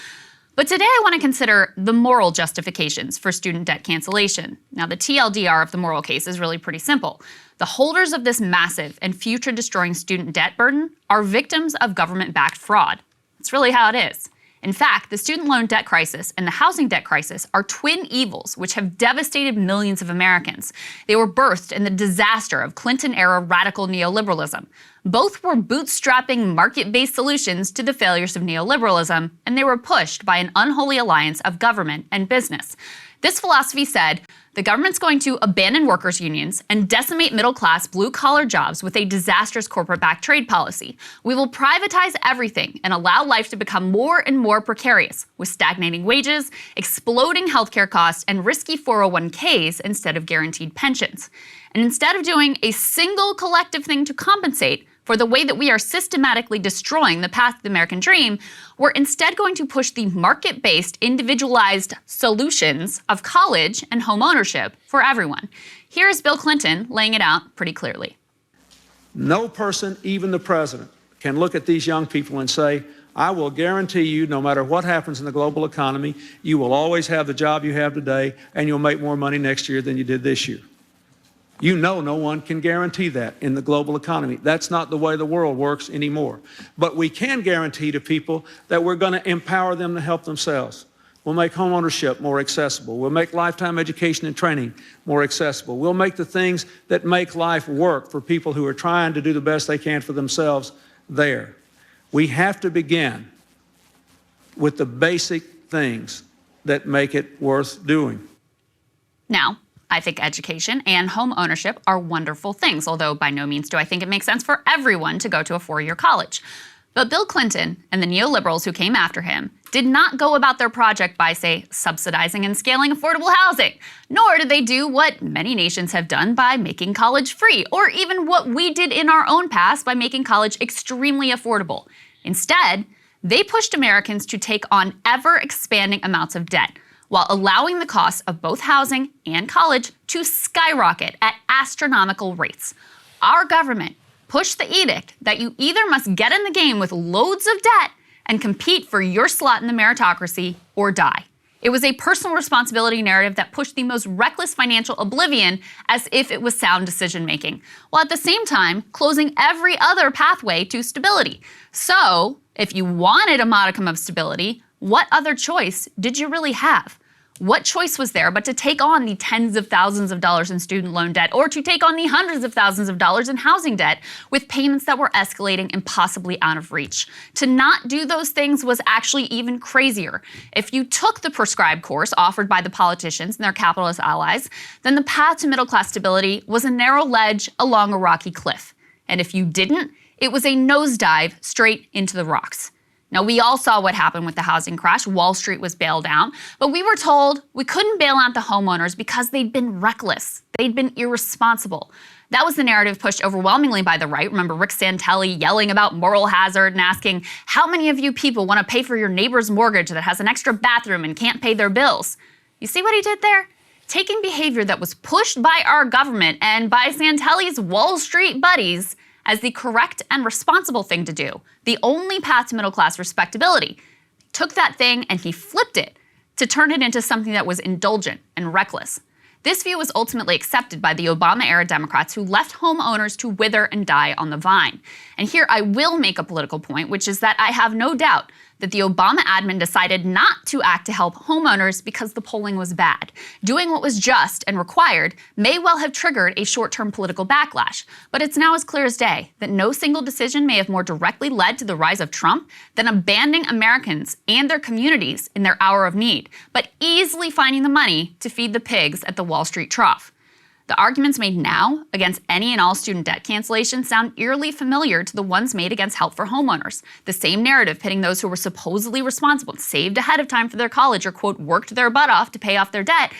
But today I want to consider the moral justifications for student debt cancellation. Now, the TLDR of the moral case is really pretty simple. The holders of this massive and future-destroying student debt burden are victims of government-backed fraud. That's really how it is. In fact, the student loan debt crisis and the housing debt crisis are twin evils which have devastated millions of Americans. They were birthed in the disaster of Clinton-era radical neoliberalism. Both were bootstrapping market-based solutions to the failures of neoliberalism, and they were pushed by an unholy alliance of government and business. This philosophy said, the government's going to abandon workers' unions and decimate middle-class blue-collar jobs with a disastrous corporate-backed trade policy. We will privatize everything and allow life to become more and more precarious, with stagnating wages, exploding healthcare costs, and risky 401ks instead of guaranteed pensions. And instead of doing a single collective thing to compensate for the way that we are systematically destroying the path to the American dream, we're instead going to push the market-based, individualized solutions of college and home ownership for everyone. Here's Bill Clinton laying it out pretty clearly. No person, even the president, can look at these young people and say, I will guarantee you, no matter what happens in the global economy, you will always have the job you have today and you'll make more money next year than you did this year. You know no one can guarantee that in the global economy. That's not the way the world works anymore. But we can guarantee to people that we're going to empower them to help themselves. We'll make homeownership more accessible. We'll make lifetime education and training more accessible. We'll make the things that make life work for people who are trying to do the best they can for themselves there. We have to begin with the basic things that make it worth doing. Now, I think education and home ownership are wonderful things, although by no means do I think it makes sense for everyone to go to a four-year college. But Bill Clinton and the neoliberals who came after him did not go about their project by, say, subsidizing and scaling affordable housing, nor did they do what many nations have done by making college free, or even what we did in our own past by making college extremely affordable. Instead, they pushed Americans to take on ever-expanding amounts of debt, while allowing the cost of both housing and college to skyrocket at astronomical rates. Our government pushed the edict that you either must get in the game with loads of debt and compete for your slot in the meritocracy or die. It was a personal responsibility narrative that pushed the most reckless financial oblivion as if it was sound decision-making, while at the same time closing every other pathway to stability. So, if you wanted a modicum of stability, what other choice did you really have? What choice was there but to take on the tens of thousands of dollars in student loan debt, or to take on the hundreds of thousands of dollars in housing debt with payments that were escalating impossibly out of reach? To not do those things was actually even crazier. If you took the prescribed course offered by the politicians and their capitalist allies, then the path to middle-class stability was a narrow ledge along a rocky cliff. And if you didn't, it was a nosedive straight into the rocks. Now, we all saw what happened with the housing crash. Wall Street was bailed out, but we were told we couldn't bail out the homeowners because they'd been reckless. They'd been irresponsible. That was the narrative pushed overwhelmingly by the right. Remember Rick Santelli yelling about moral hazard and asking, how many of you people want to pay for your neighbor's mortgage that has an extra bathroom and can't pay their bills? You see what he did there? Taking behavior that was pushed by our government and by Santelli's Wall Street buddies as the correct and responsible thing to do, the only path to middle-class respectability. He took that thing and he flipped it to turn it into something that was indulgent and reckless. This view was ultimately accepted by the Obama-era Democrats who left homeowners to wither and die on the vine. And here I will make a political point, which is that I have no doubt that the Obama admin decided not to act to help homeowners because the polling was bad. Doing what was just and required may well have triggered a short-term political backlash, but it's now as clear as day that no single decision may have more directly led to the rise of Trump than abandoning Americans and their communities in their hour of need, but easily finding the money to feed the pigs at the Wall Street trough. The arguments made now against any and all student debt cancellation sound eerily familiar to the ones made against help for homeowners. The same narrative pitting those who were supposedly responsible and saved ahead of time for their college or, quote, worked their butt off to pay off their debt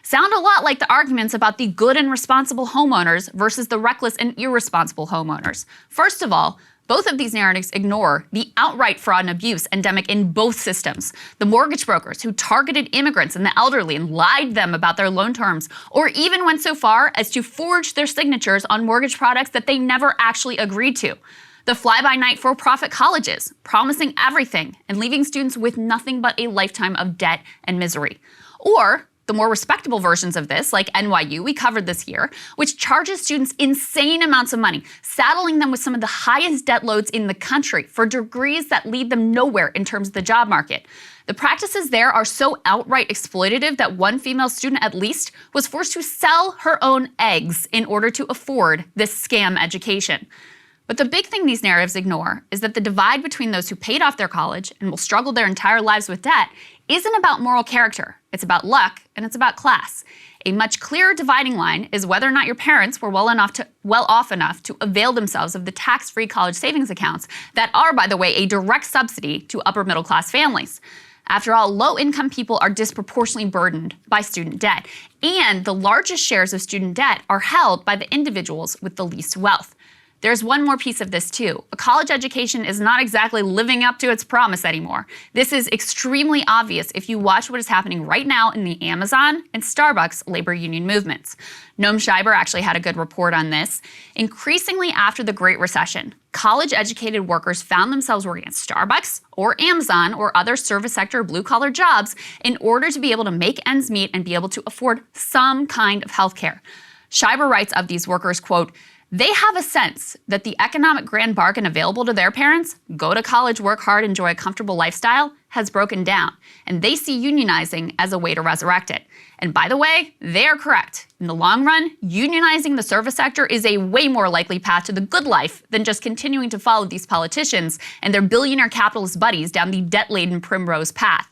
sound a lot like the arguments about the good and responsible homeowners versus the reckless and irresponsible homeowners. First of all, both of these narratives ignore the outright fraud and abuse endemic in both systems. The mortgage brokers who targeted immigrants and the elderly and lied to them about their loan terms, or even went so far as to forge their signatures on mortgage products that they never actually agreed to. The fly-by-night for-profit colleges, promising everything and leaving students with nothing but a lifetime of debt and misery. Or the more respectable versions of this, like NYU, we covered this here, which charges students insane amounts of money, saddling them with some of the highest debt loads in the country for degrees that lead them nowhere in terms of the job market. The practices there are so outright exploitative that one female student at least was forced to sell her own eggs in order to afford this scam education. But the big thing these narratives ignore is that the divide between those who paid off their college and will struggle their entire lives with debt isn't about moral character. It's about luck, and it's about class. A much clearer dividing line is whether or not your parents were well off enough to avail themselves of the tax-free college savings accounts that are, by the way, a direct subsidy to upper middle class families. After all, low-income people are disproportionately burdened by student debt, and the largest shares of student debt are held by the individuals with the least wealth. there's one more piece of this too. A college education is not exactly living up to its promise anymore. This is extremely obvious if you watch what is happening right now in the Amazon and Starbucks labor union movements. Noam Scheiber actually had a good report on this. Increasingly after the Great Recession, college-educated workers found themselves working at Starbucks or Amazon or other service sector blue-collar jobs in order to be able to make ends meet and be able to afford some kind of health care. Scheiber writes of these workers, quote, "They have a sense that the economic grand bargain available to their parents, go to college, work hard, enjoy a comfortable lifestyle, has broken down, and they see unionizing as a way to resurrect it. And by the way, they are correct. In the long run, unionizing the service sector is a way more likely path to the good life than just continuing to follow these politicians and their billionaire capitalist buddies down the debt-laden primrose path.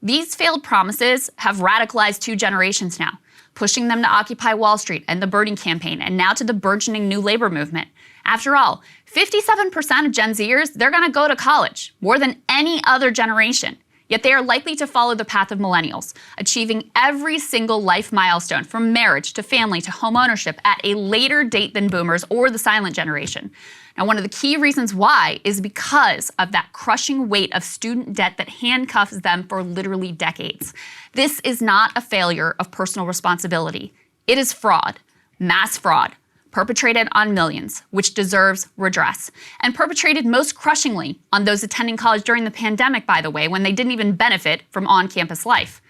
These failed promises have radicalized 2 generations now, pushing them to Occupy Wall Street and the Bernie campaign, and now to the burgeoning new labor movement. After all, 57% of Gen Zers, they're going to go to college, more than any other generation. Yet they are likely to follow the path of millennials, achieving every single life milestone from marriage to family to home ownership at a later date than boomers or the silent generation. Now, one of the key reasons why is because of that crushing weight of student debt that handcuffs them for literally decades. This is not a failure of personal responsibility. It is fraud, mass fraud, perpetrated on millions, which deserves redress, and perpetrated most crushingly on those attending college during the pandemic, by the way, when they didn't even benefit from on-campus life.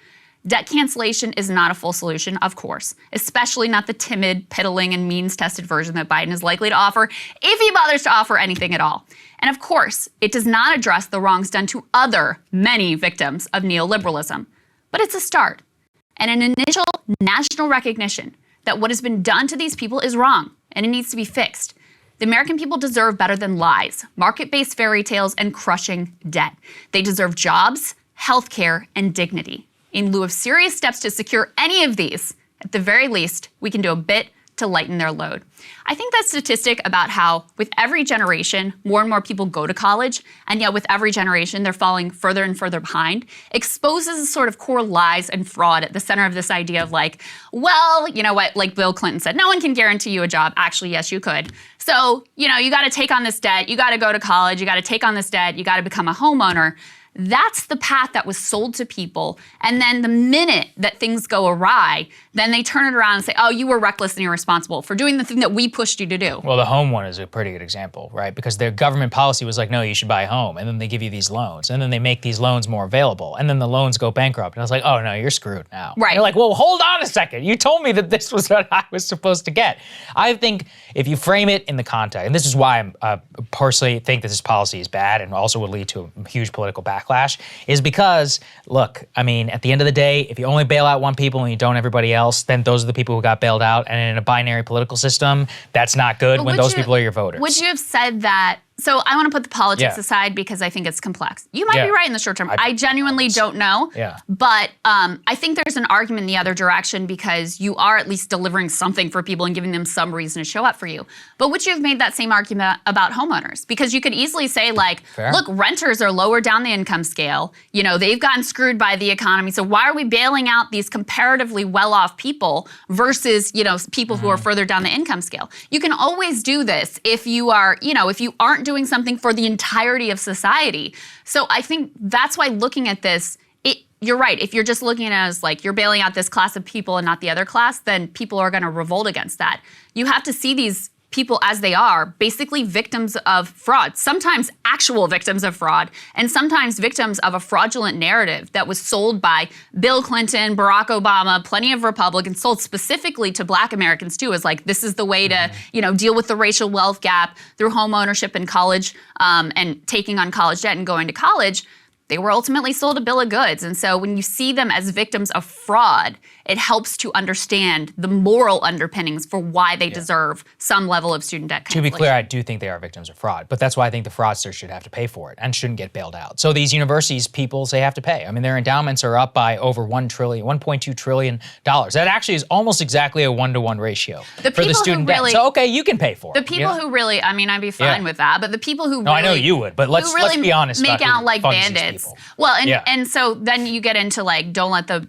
Debt cancellation is not a full solution, of course, especially not the timid, piddling, and means-tested version that Biden is likely to offer, if he bothers to offer anything at all. And of course, it does not address the wrongs done to other many victims of neoliberalism. But it's a start, and an initial national recognition that what has been done to these people is wrong, and it needs to be fixed. The American people deserve better than lies, market-based fairy tales, and crushing debt. They deserve jobs, health care, and dignity. In lieu of serious steps to secure any of these, at the very least, we can do a bit to lighten their load. I think that statistic about how with every generation, more and more people go to college, and yet with every generation, they're falling further and further behind, exposes the sort of core lies and fraud at the center of this idea of like, well, you know what, like Bill Clinton said, no one can guarantee you a job. Actually, yes, you could. So, you know, you got to take on this debt, you got to go to college, you got to take on this debt, you got to become a homeowner. That's the path that was sold to people. And then the minute that things go awry, then they turn it around and say, oh, you were reckless and irresponsible for doing the thing that we pushed you to do. Well, the home one is a pretty good example, right? Because their government policy was like, no, you should buy a home. And then they give you these loans. And then they make these loans more available. And then the loans go bankrupt. And I was like, oh, no, you're screwed now. Right. And you're like, well, hold on a second. You told me that this was what I was supposed to get. I think if you frame it in the context, and this is why I personally think that this policy is bad and also would lead to a huge political backlash, is because, look, I mean, at the end of the day, if you only bail out one people and you don't everybody else, then those are the people who got bailed out. And in a binary political system, that's not good when those people are your voters. Would you have said that? So I want to put the politics aside because I think it's complex. You might be right in the short term. I genuinely don't know. Yeah. But I think there's an argument in the other direction because you are at least delivering something for people and giving them some reason to show up for you. But would you have made that same argument about homeowners? Because you could easily say like, look, renters are lower down the income scale. You know, they've gotten screwed by the economy. So why are we bailing out these comparatively well-off people versus, you know, people who are further down the income scale? You can always do this if you are, you know, if you aren't doing something for the entirety of society. So I think that's why looking at this, you're right. If you're just looking at it as like you're bailing out this class of people and not the other class, then people are going to revolt against that. You have to see these people as they are, basically victims of fraud, sometimes actual victims of fraud, and sometimes victims of a fraudulent narrative that was sold by Bill Clinton, Barack Obama, plenty of Republicans, sold specifically to Black Americans too, as like, this is the way to, you know, deal with the racial wealth gap through home ownership in college and taking on college debt and going to college. They were ultimately sold a bill of goods. And so when you see them as victims of fraud, it helps to understand the moral underpinnings for why they deserve some level of student debt cancellation. To be clear, I do think they are victims of fraud, but that's why I think the fraudsters should have to pay for it and shouldn't get bailed out. So these universities, people say have to pay. I mean, their endowments are up by over $1.2 trillion. That actually is almost exactly a 1-to-1 ratio for the student debt. So okay, you can pay for it. The people who really, I mean, I'd be fine with that, but the people who no, I know you would, but let's be honest. Make out like bandits. Well, and yeah. and so then you get into like, don't let the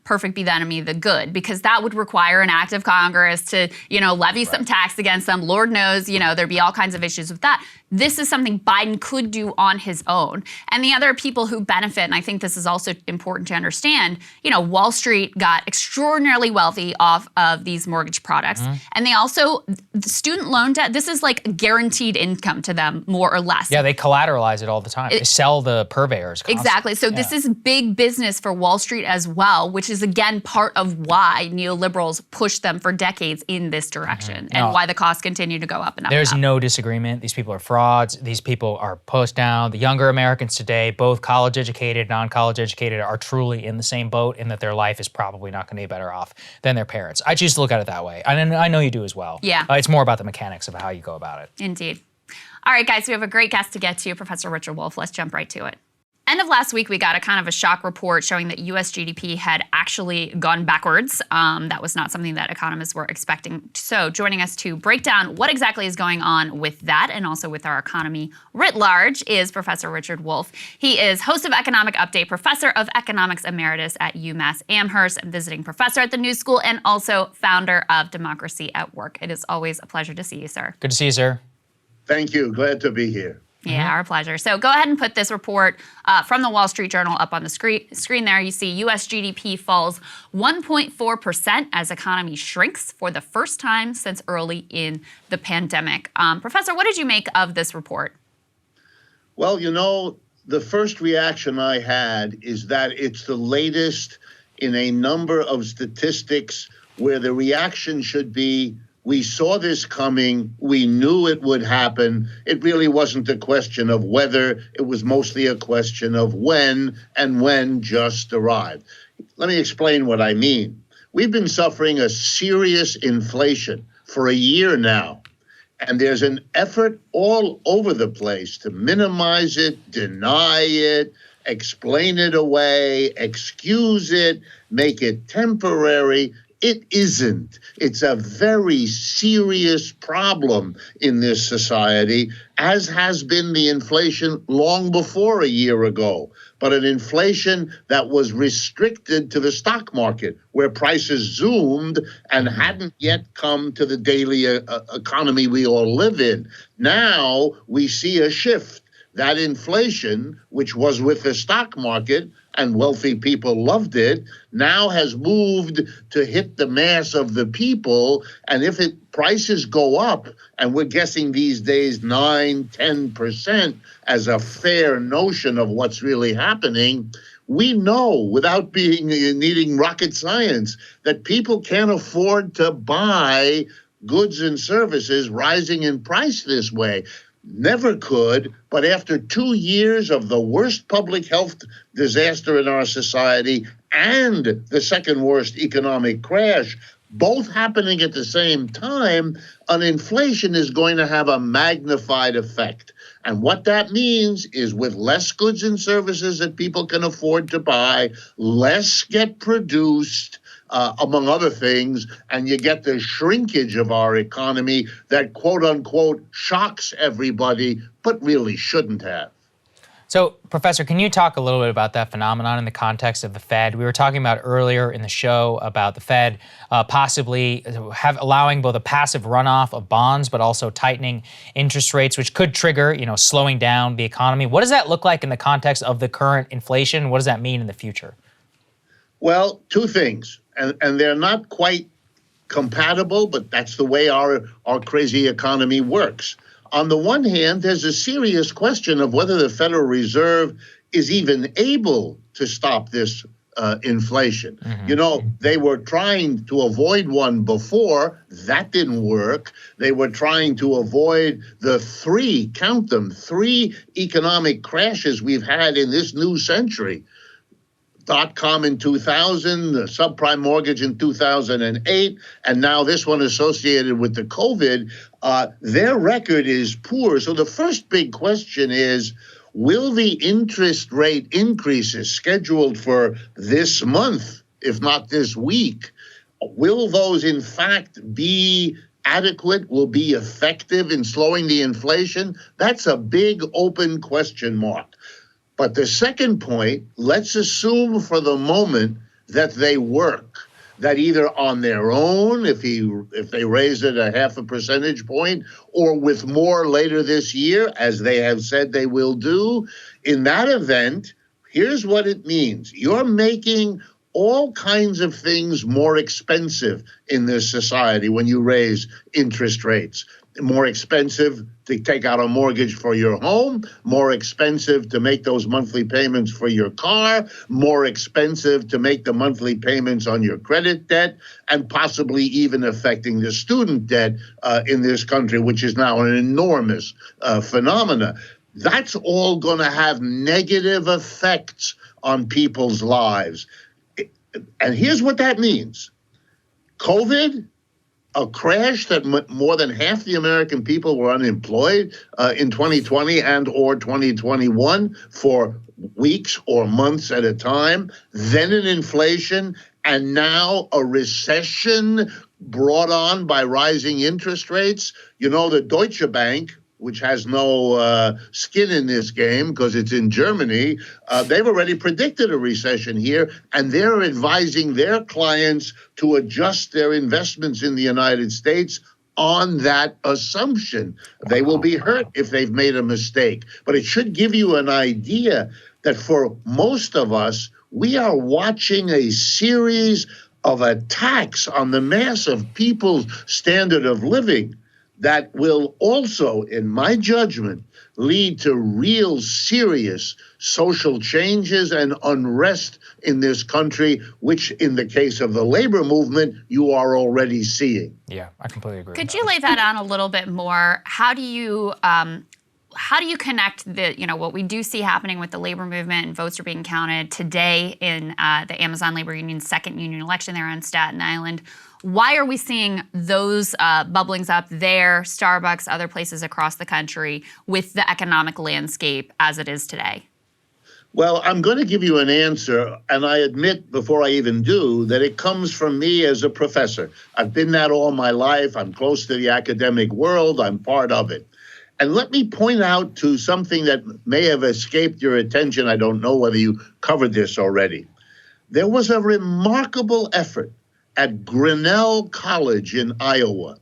perfect be the enemy the good, because that would require an act of Congress to, levy some tax against them. Lord knows, there'd be all kinds of issues with that. This is something Biden could do on his own. And the other people who benefit, and I think this is also important to understand, Wall Street got extraordinarily wealthy off of these mortgage products. And they also, the student loan debt, this is like guaranteed income to them, more or less. Yeah, they collateralize it all the time. They sell the purveyors constantly. Exactly. So this is big business for Wall Street as well, which is, again, part of why neoliberals pushed them for decades in this direction and why the costs continue to go up and up. There's and up. no disagreement. These people are frauds. These people are post down. The younger Americans today, both college educated, non-college educated, are truly in the same boat in that their life is probably not going to be better off than their parents. I choose to look at it that way. And I know you do as well. Yeah. It's more about the mechanics of how you go about it. Indeed. All right, guys, we have a great guest to get to, Professor Richard Wolff. Let's jump right to it. End of last week, we got a kind of a shock report showing that U.S. GDP had actually gone backwards. That was not something that economists were expecting. So joining us to break down what exactly is going on with that and also with our economy writ large is Professor Richard Wolff. He is host of Economic Update, professor of economics emeritus at UMass Amherst, and visiting professor at the New School, and also founder of Democracy at Work. It is always a pleasure to see you, sir. Good to see you, sir. Thank you. Glad to be here. Yeah, our pleasure. So go ahead and put this report from the Wall Street Journal up on the screen there. You see U.S. GDP falls 1.4% as economy shrinks for the first time since early in the pandemic. Professor, what did you make of this report? Well, the first reaction I had is that it's the latest in a number of statistics where the reaction should be, we saw this coming. We knew it would happen. It really wasn't a question of whether. It was mostly a question of when, and when just arrived. Let me explain what I mean. We've been suffering a serious inflation for a year now, and there's an effort all over the place to minimize it, deny it, explain it away, excuse it, make it temporary. It isn't. It's a very serious problem in this society, as has been the inflation long before a year ago, but an inflation that was restricted to the stock market, where prices zoomed and hadn't yet come to the daily economy we all live in. Now we see a shift. That inflation, which was with the stock market, and wealthy people loved it, now has moved to hit the mass of the people. And if prices go up, and we're guessing these days 9-10% as a fair notion of what's really happening, we know, without needing rocket science, that people can't afford to buy goods and services rising in price this way. Never could, but after 2 years of the worst public health disaster in our society and the second worst economic crash, both happening at the same time, an inflation is going to have a magnified effect. And what that means is, with less goods and services that people can afford to buy, less get produced, among other things, and you get the shrinkage of our economy that, quote unquote, shocks everybody, but really shouldn't have. So, Professor, can you talk a little bit about that phenomenon in the context of the Fed? We were talking about earlier in the show about the Fed possibly allowing both a passive runoff of bonds, but also tightening interest rates, which could trigger, slowing down the economy. What does that look like in the context of the current inflation? What does that mean in the future? Well, two things, and they're not quite compatible, but that's the way our crazy economy works. On the one hand, there's a serious question of whether the Federal Reserve is even able to stop this inflation. They were trying to avoid one before. That didn't work. They were trying to avoid the three economic crashes we've had in this new century. .com in 2000, the subprime mortgage in 2008, and now this one associated with the COVID, their record is poor. So the first big question is, will the interest rate increases scheduled for this month, if not this week, will those in fact be adequate, will be effective in slowing the inflation? That's a big open question mark. But the second point, let's assume for the moment that they work. that either on their own, if they raise it a half a percentage point, or with more later this year, as they have said they will do, in that event, here's what it means. You're making all kinds of things more expensive in this society when you raise interest rates. More expensive to take out a mortgage for your home, more expensive to make those monthly payments for your car, more expensive to make the monthly payments on your credit debt, and possibly even affecting the student debt in this country, which is now an enormous phenomena. That's all going to have negative effects on people's lives. And here's what that means. COVID, a crash that more than half the American people were unemployed in 2020 and or 2021 for weeks or months at a time, then an inflation, and now a recession brought on by rising interest rates. You know, the Deutsche Bank, which has no skin in this game because it's in Germany, they've already predicted a recession here, and they're advising their clients to adjust their investments in the United States on that assumption. They will be hurt if they've made a mistake. But it should give you an idea that for most of us, we are watching a series of attacks on the mass of people's standard of living that will also, in my judgment, lead to real serious social changes and unrest in this country, which in the case of the labor movement, you are already seeing. Yeah, I completely agree. Could you lay that out a little bit more? How do you connect what we do see happening with the labor movement, and votes are being counted today in the Amazon Labor Union's second union election there on Staten Island? Why are we seeing those bubblings up there, Starbucks, other places across the country, with the economic landscape as it is today? Well, I'm going to give you an answer, and I admit before I even do that it comes from me as a professor. I've been that all my life. I'm close to the academic world. I'm part of it. And let me point out to something that may have escaped your attention. I don't know whether you covered this already. There was a remarkable effort at Grinnell College in Iowa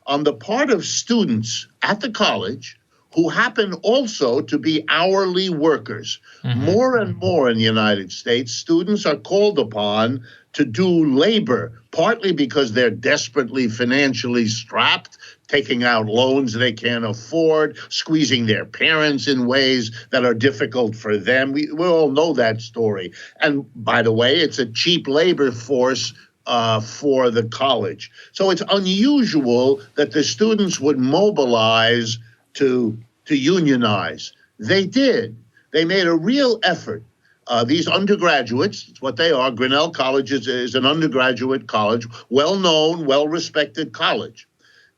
on the part of students at the college who happen also to be hourly workers. Mm-hmm. More and more in the United States, students are called upon to do labor, partly because they're desperately financially strapped, taking out loans they can't afford, squeezing their parents in ways that are difficult for them. We all know that story. And by the way, it's a cheap labor force for the college. So it's unusual that the students would mobilize to unionize. They did. They made a real effort. These undergraduates, it's what they are. Grinnell College is an undergraduate college, well-known, well-respected college.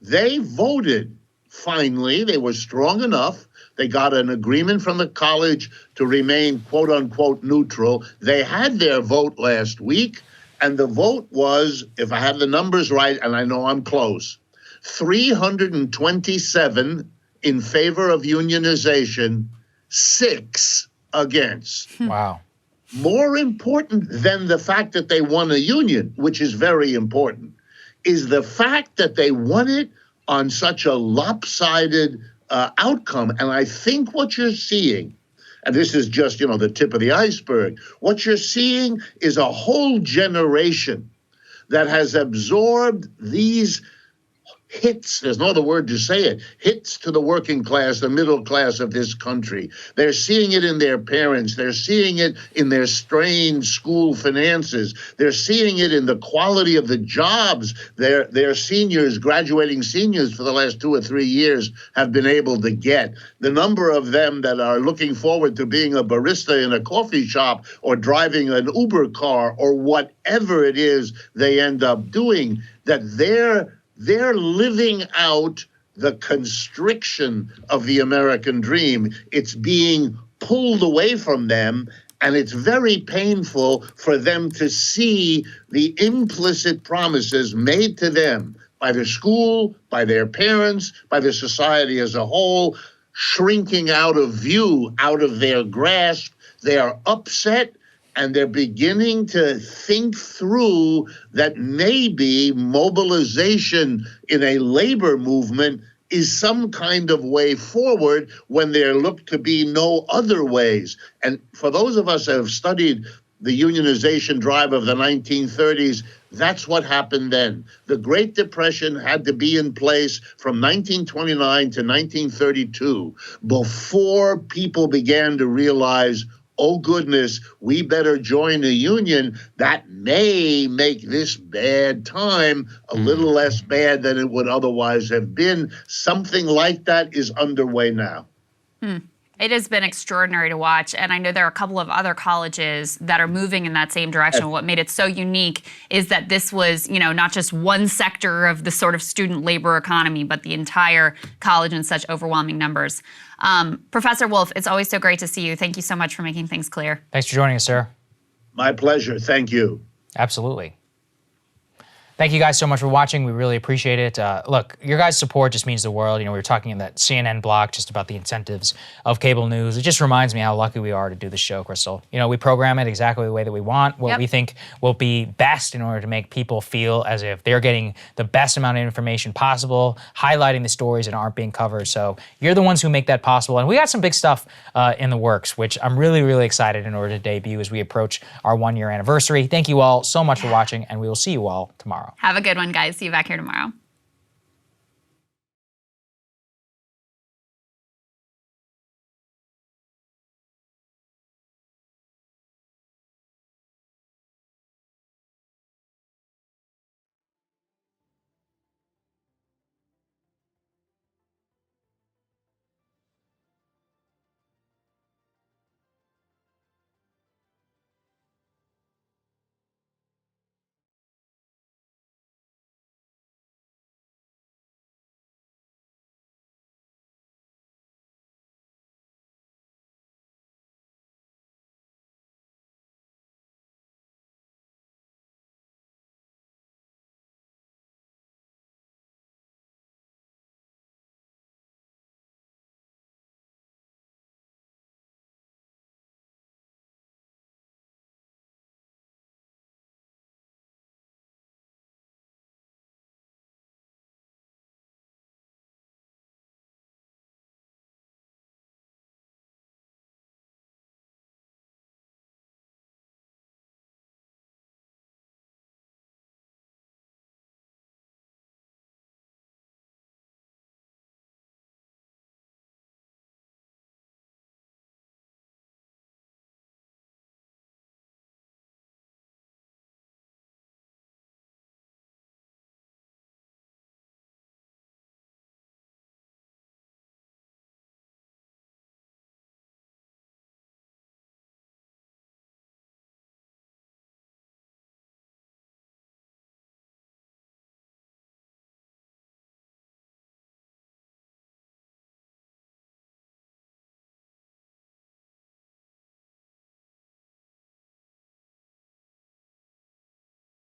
They voted, finally. They were strong enough. They got an agreement from the college to remain, quote unquote, neutral. They had their vote last week, and the vote was, if I have the numbers right, and I know I'm close, 327 in favor of unionization, 6 against. Wow. More important than the fact that they won a union, which is very important, is the fact that they won it on such a lopsided outcome. And I think what you're seeing, and this is just, the tip of the iceberg, what you're seeing is a whole generation that has absorbed these hits, there's no other word to say it, hits to the working class, the middle class of this country. They're seeing it in their parents. They're seeing it in their strained school finances. They're seeing it in the quality of the jobs their seniors, graduating seniors for the last 2 or 3 years have been able to get. The number of them that are looking forward to being a barista in a coffee shop or driving an Uber car or whatever it is they end up doing, that they're living out the constriction of the American dream. It's being pulled away from them, and it's very painful for them to see the implicit promises made to them by the school, by their parents, by the society as a whole, shrinking out of view, out of their grasp. They are upset, and they're beginning to think through that maybe mobilization in a labor movement is some kind of way forward when there look to be no other ways. And for those of us who have studied the unionization drive of the 1930s, that's what happened then. The Great Depression had to be in place from 1929 to 1932 before people began to realize, oh goodness, we better join a union that may make this bad time a little less bad than it would otherwise have been. Something like that is underway now. It has been extraordinary to watch, and I know there are a couple of other colleges that are moving in that same direction. What made it so unique is that this was, not just one sector of the sort of student labor economy, but the entire college in such overwhelming numbers. Professor Wolff, it's always so great to see you. Thank you so much for making things clear. Thanks for joining us, sir. My pleasure. Thank you. Absolutely. Thank you guys so much for watching. We really appreciate it. Look, your guys' support just means the world. We were talking in that CNN block just about the incentives of cable news. It just reminds me how lucky we are to do this show, Krystal. We program it exactly the way that we want, what we think will be best in order to make people feel as if they're getting the best amount of information possible, highlighting the stories that aren't being covered. So you're the ones who make that possible. And we got some big stuff in the works, which I'm really, really excited in order to debut as we approach our 1-year anniversary. Thank you all so much for watching, and we will see you all tomorrow. Have a good one, guys. See you back here tomorrow.